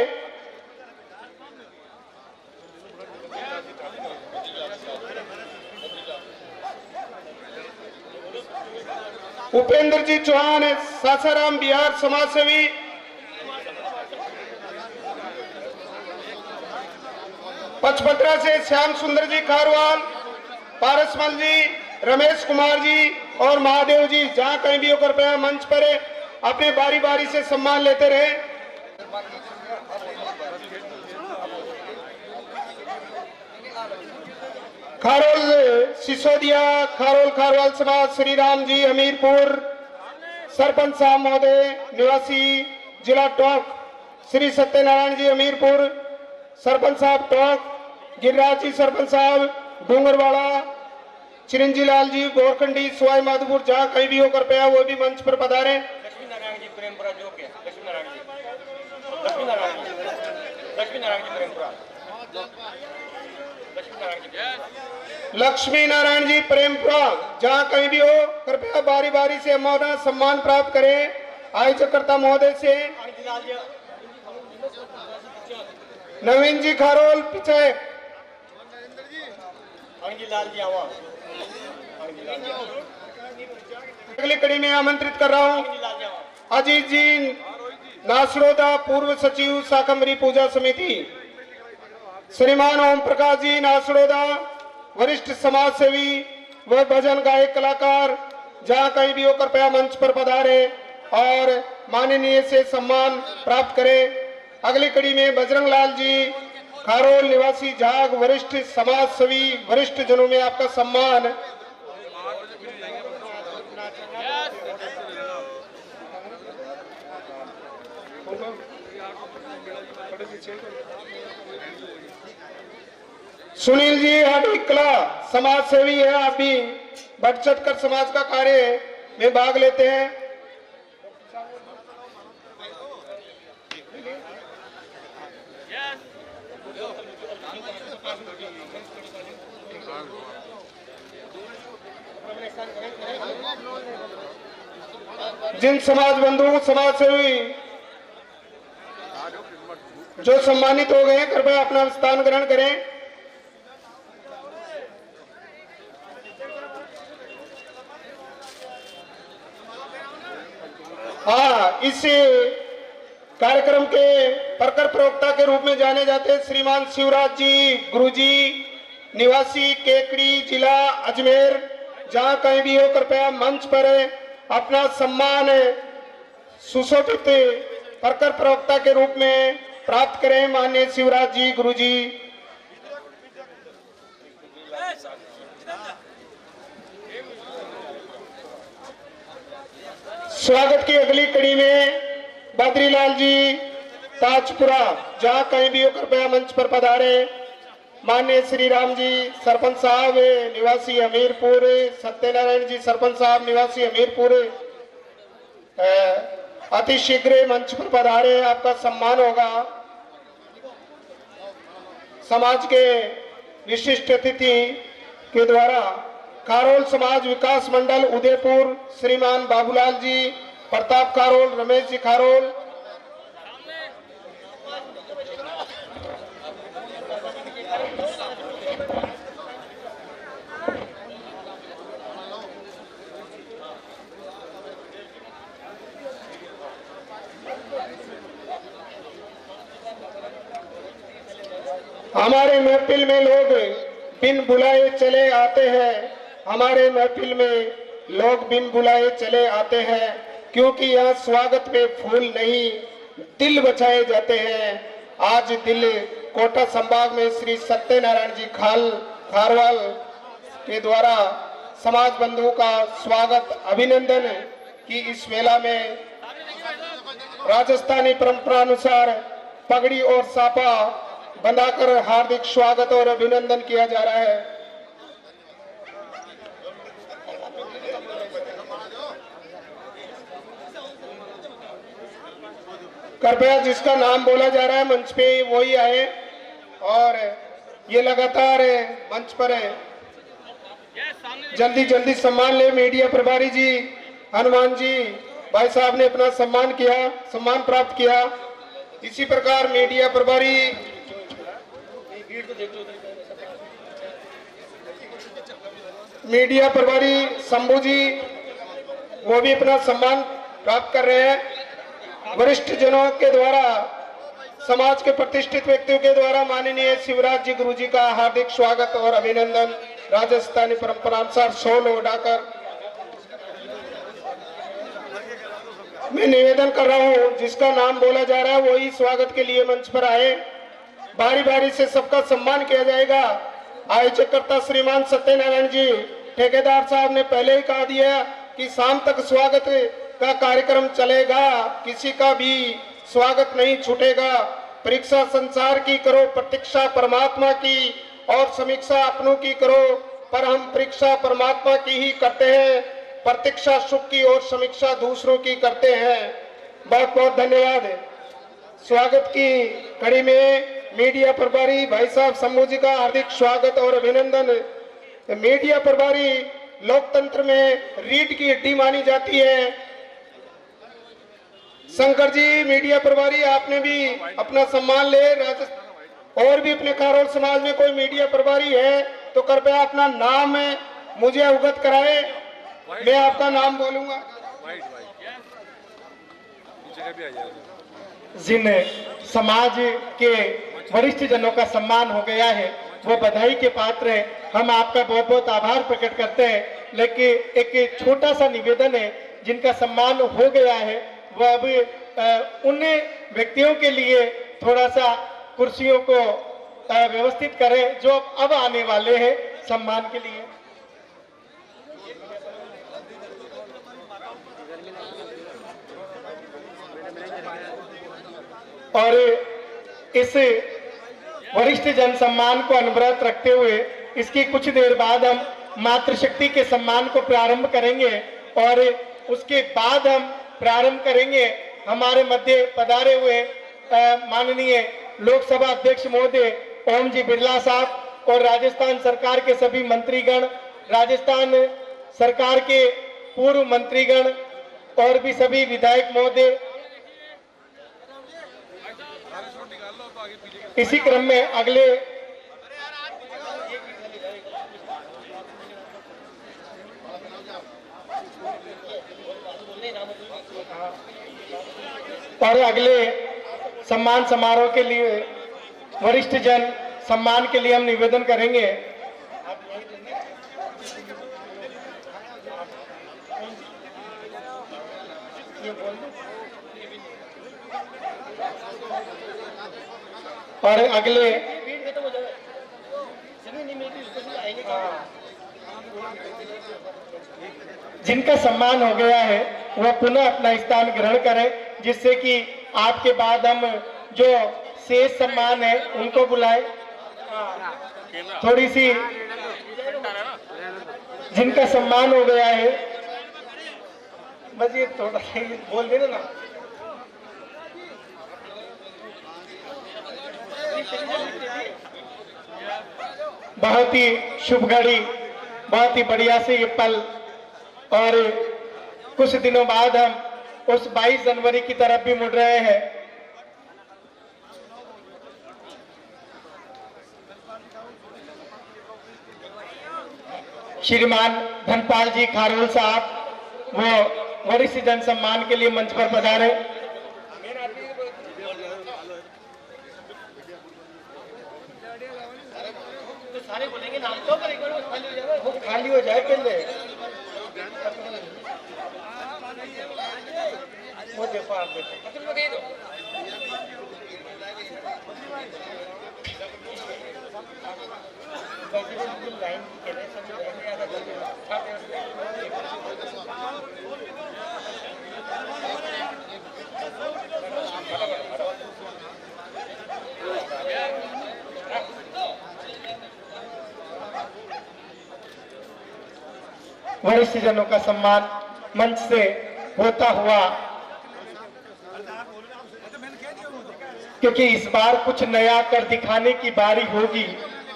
उपेंद्र जी चौहान सासाराम बिहार समाज सेवी, पचपत्रा से श्याम सुंदर जी खारवाल, पारसमल जी, रमेश कुमार जी और महादेव जी जहां कहीं भी हो कृपया मंच पर अपने बारी बारी से सम्मान लेते रहे। खारोल सिसोदिया खारोल खारवाल समाज श्री राम जी हमीरपुर सरपंच साहब महोदय निवासी जिला टोंक, श्री सत्यनारायण जी हमीरपुर सरपंच साहब टोंक, गिरिराज जी सरपंच साहब डूंगरवाड़ा, चिरंजी लाल जी बोरखंडी सवाई माधोपुर जहां कहीं भी हो कृपया वो भी मंच पर पधारे। लक्ष्मी नारायण जी प्रेमपुरा जो के लक्ष्मी नारायण जी लक्ष्मी नारायण जी प्रेमपुरा लक्ष्मी नारायण जी प्रेमपुरा जहां कहीं भी हो कृपया बारी बारी से हमारा सम्मान प्राप्त करें। आयोजकर्ता महोदय से नवीन जी खारोल पिचायक, अगली कड़ी में आमंत्रित कर रहा हूं अजीत जी नासरोदा पूर्व सचिव शाकंभरी पूजा समिति, श्रीमान ओम प्रकाश जी नासरोदा वरिष्ठ समाज सेवी व भजन गायक कलाकार जहां कहीं भी हो कृपया मंच पर पधारे और माननीय से सम्मान प्राप्त करें। अगली कड़ी में बजरंग लाल जी खारोल निवासी झाग वरिष्ठ समाज सेवी वरिष्ठ जनों में आपका सम्मान। सुनील जी हाटिकला समाज सेवी है, आप भी बढ़ चढ़ कर समाज का कार्य में भाग लेते हैं। जिन समाज बंधु समाज सेवी जो सम्मानित हो गए हैं कृपया अपना स्थान ग्रहण करें। इस कार्यक्रम के प्रखर प्रवक्ता के रूप में जाने जाते श्रीमान शिवराज जी गुरुजी, निवासी केकड़ी, जिला अजमेर। जहां कहीं भी हो कृपया मंच पर अपना सम्मान सुशोभित प्रखर प्रवक्ता के रूप में प्राप्त करें। माननीय शिवराज जी गुरुजी। स्वागत की अगली कड़ी में बद्रीलाल जी ताजपुरा, जहां कहीं भी हो कृपया मंच पर पधारे। माननीय श्री राम जी सरपंच साहब निवासी हमीरपुर, सत्यनारायण जी सरपंच साहब निवासी हमीरपुर, अति शीघ्र मंच पर पधारे, आपका सम्मान होगा। समाज के विशिष्ट अतिथि के द्वारा खारोल समाज विकास मंडल उदयपुर श्रीमान बाबूलाल जी, प्रताप खारोल, रमेश जी खारोल। हमारे महफिल में लोग बिन बुलाए चले आते हैं, हमारे महफिल में लोग बिन बुलाए चले आते हैं, क्योंकि यहाँ स्वागत में फूल नहीं दिल बचाए जाते हैं। आज दिल कोटा संभाग में श्री सत्यनारायण जी खारवाल के द्वारा समाज बंधुओं का स्वागत अभिनंदन की इस मेला में राजस्थानी परंपरा अनुसार पगड़ी और सापा बंधाकर हार्दिक स्वागत और अभिनंदन किया जा रहा है। कृपया जिसका नाम बोला जा रहा है मंच पे वही आए और ये लगातार मंच पर है, जल्दी जल्दी सम्मान ले। मीडिया प्रभारी जी हनुमान जी भाई साहब ने अपना सम्मान प्राप्त किया। इसी प्रकार मीडिया प्रभारी शंभू जी वो भी अपना सम्मान प्राप्त कर रहे हैं। वरिष्ठ जनों के द्वारा समाज के प्रतिष्ठित व्यक्तियों के द्वारा माननीय शिवराज जी गुरुजी का हार्दिक स्वागत और अभिनंदन। राजस्थानी परंपरा अनुसार शॉल उड़ाकर मैं निवेदन कर रहा हूं, जिसका नाम बोला जा रहा है वही स्वागत के लिए मंच पर आए। बारी बारी से सबका सम्मान किया जाएगा। आयोजकर्ता श्रीमान सत्यनारायण जी ठेकेदार साहब ने पहले ही कहा दिया कि शाम तक स्वागत का कार्यक्रम चलेगा, किसी का भी स्वागत नहीं छूटेगा। परीक्षा संसार की करो, प्रतीक्षा परमात्मा की, और समीक्षा अपनों की करो, पर हम परीक्षा परमात्मा की ही करते हैं। प्रतीक्षा सुख की और समीक्षा दूसरों की करते हैं। बहुत बहुत धन्यवाद। स्वागत की कड़ी में मीडिया प्रभारी भाई साहब शंभू जी का हार्दिक स्वागत और अभिनंदन। मीडिया प्रभारी लोकतंत्र में रीढ़ की हड्डी मानी जाती है। शंकर जी मीडिया प्रभारी आपने भी अपना सम्मान ले। और भी अपने खारोल समाज में कोई मीडिया प्रभारी है तो कृपया अपना नाम मुझे अवगत कराए, मैं आपका नाम बोलूंगा। जिन समाज के वरिष्ठ जनों का सम्मान हो गया है वो बधाई के पात्र है। हम आपका बहुत बहुत आभार प्रकट करते हैं। लेकिन एक छोटा सा निवेदन है, जिनका सम्मान हो गया है वो अब उन व्यक्तियों के लिए थोड़ा सा कुर्सियों को व्यवस्थित करें जो अब आने वाले हैं सम्मान के लिए। और इस वरिष्ठ जन सम्मान को अनवरत रखते हुए इसकी कुछ देर बाद हम मातृशक्ति के सम्मान को प्रारंभ करेंगे और उसके बाद हम प्रारंभ करेंगे हमारे मध्य पधारे हुए माननीय लोकसभा अध्यक्ष महोदय ओम जी बिरला साहब, और राजस्थान सरकार के सभी मंत्रीगण, राजस्थान सरकार के पूर्व मंत्रीगण और भी सभी विधायक महोदय, इसी क्रम में अगले सम्मान समारोह के लिए वरिष्ठ जन सम्मान के लिए हम निवेदन करेंगे। और अगले जिनका सम्मान हो गया है वह पुनः अपना स्थान ग्रहण करें, जिससे कि आपके बाद हम जो शेष सम्मान है उनको बुलाएं। थोड़ी सी जिनका सम्मान हो गया है, बस ये थोड़ा सा बोल देना ना। बहुत ही शुभ घड़ी, बहुत ही बढ़िया से ये पल, और कुछ दिनों बाद हम उस 22 जनवरी की तरफ भी मुड़ रहे हैं। श्रीमान धनपाल जी खारोल साहब वो वरिष्ठ जन सम्मान के लिए मंच पर पधारे। सारे बोलेंगे नाम तो पर एक बार वो खाली हो जाए पहले वो देखो आप देखो लाइन के लिए सब वरिष्ठ जनों का सम्मान मंच से होता हुआ, क्योंकि इस बार कुछ नया कर दिखाने की बारी होगी,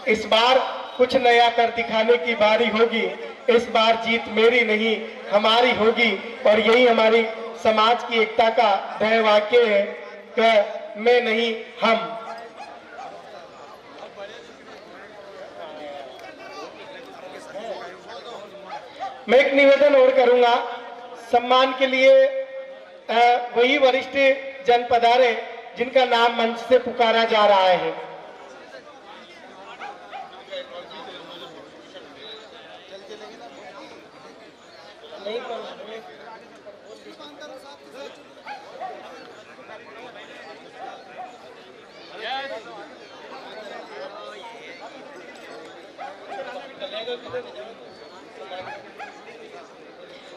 इस बार कुछ नया कर दिखाने की बारी होगी। इस बार जीत मेरी नहीं हमारी होगी, और यही हमारी समाज की एकता का ध्येय वाक्य है कि मैं नहीं हम। मैं एक निवेदन और करूंगा, सम्मान के लिए वही वरिष्ठ जन पधारे जिनका नाम मंच से पुकारा जा रहा है।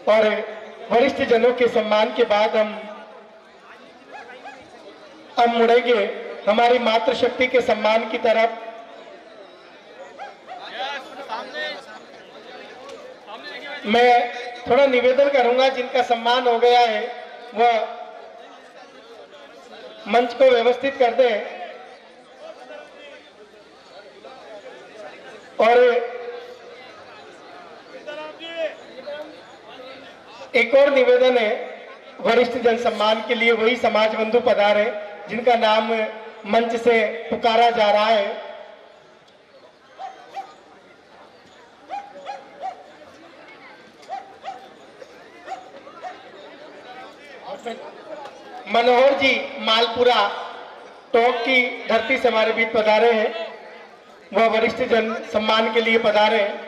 और वरिष्ठ जनों के सम्मान के बाद हम मुड़ेंगे हमारी मातृशक्ति के सम्मान की तरफ। मैं थोड़ा निवेदन करूंगा, जिनका सम्मान हो गया है वह मंच को व्यवस्थित कर दें। और एक और निवेदन है, वरिष्ठ जन सम्मान के लिए वही समाज बंधु पधारे जिनका नाम मंच से पुकारा जा रहा है। मनोहर जी मालपुरा टोंक की धरती से हमारे बीच पधारे हैं, वह वरिष्ठ जन सम्मान के लिए पधारे हैं।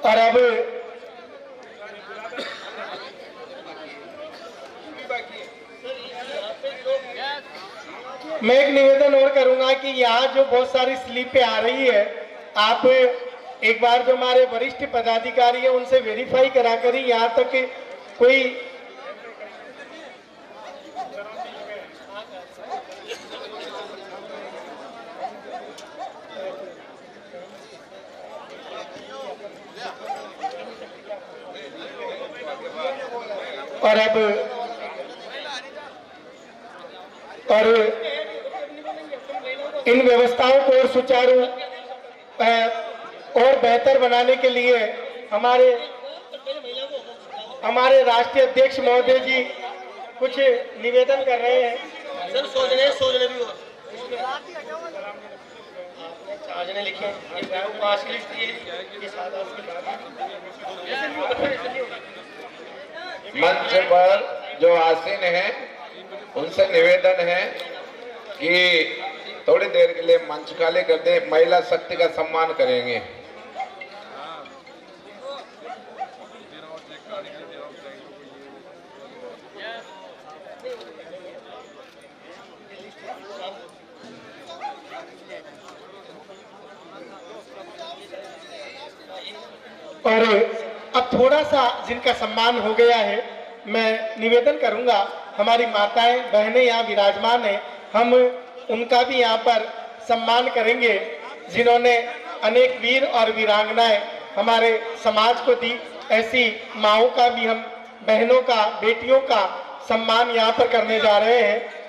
और अब मैं एक निवेदन और करूंगा कि यहाँ जो बहुत सारी स्लिपें आ रही है, आप एक बार जो हमारे वरिष्ठ पदाधिकारी हैं उनसे वेरीफाई करा कर ही यहाँ तक कोई और अब और इन व्यवस्थाओं को और सुचारू और बेहतर बनाने के लिए हमारे राष्ट्रीय अध्यक्ष महोदय जी कुछ निवेदन कर रहे हैं। सर सोचने भी हो चार्ज ने लिखे पास की लिस्ट मंच पर जो आसीन हैं उनसे निवेदन है कि थोड़ी देर के लिए मंच खाली कर दें, महिला शक्ति का सम्मान करेंगे। और अब थोड़ा सा जिनका सम्मान हो गया है, मैं निवेदन करूंगा, हमारी माताएं बहनें यहाँ विराजमान है, हम उनका भी यहाँ पर सम्मान करेंगे जिन्होंने अनेक वीर और वीरांगनाएं हमारे समाज को दी। ऐसी माओं का भी हम, बहनों का, बेटियों का सम्मान यहाँ पर करने जा रहे हैं।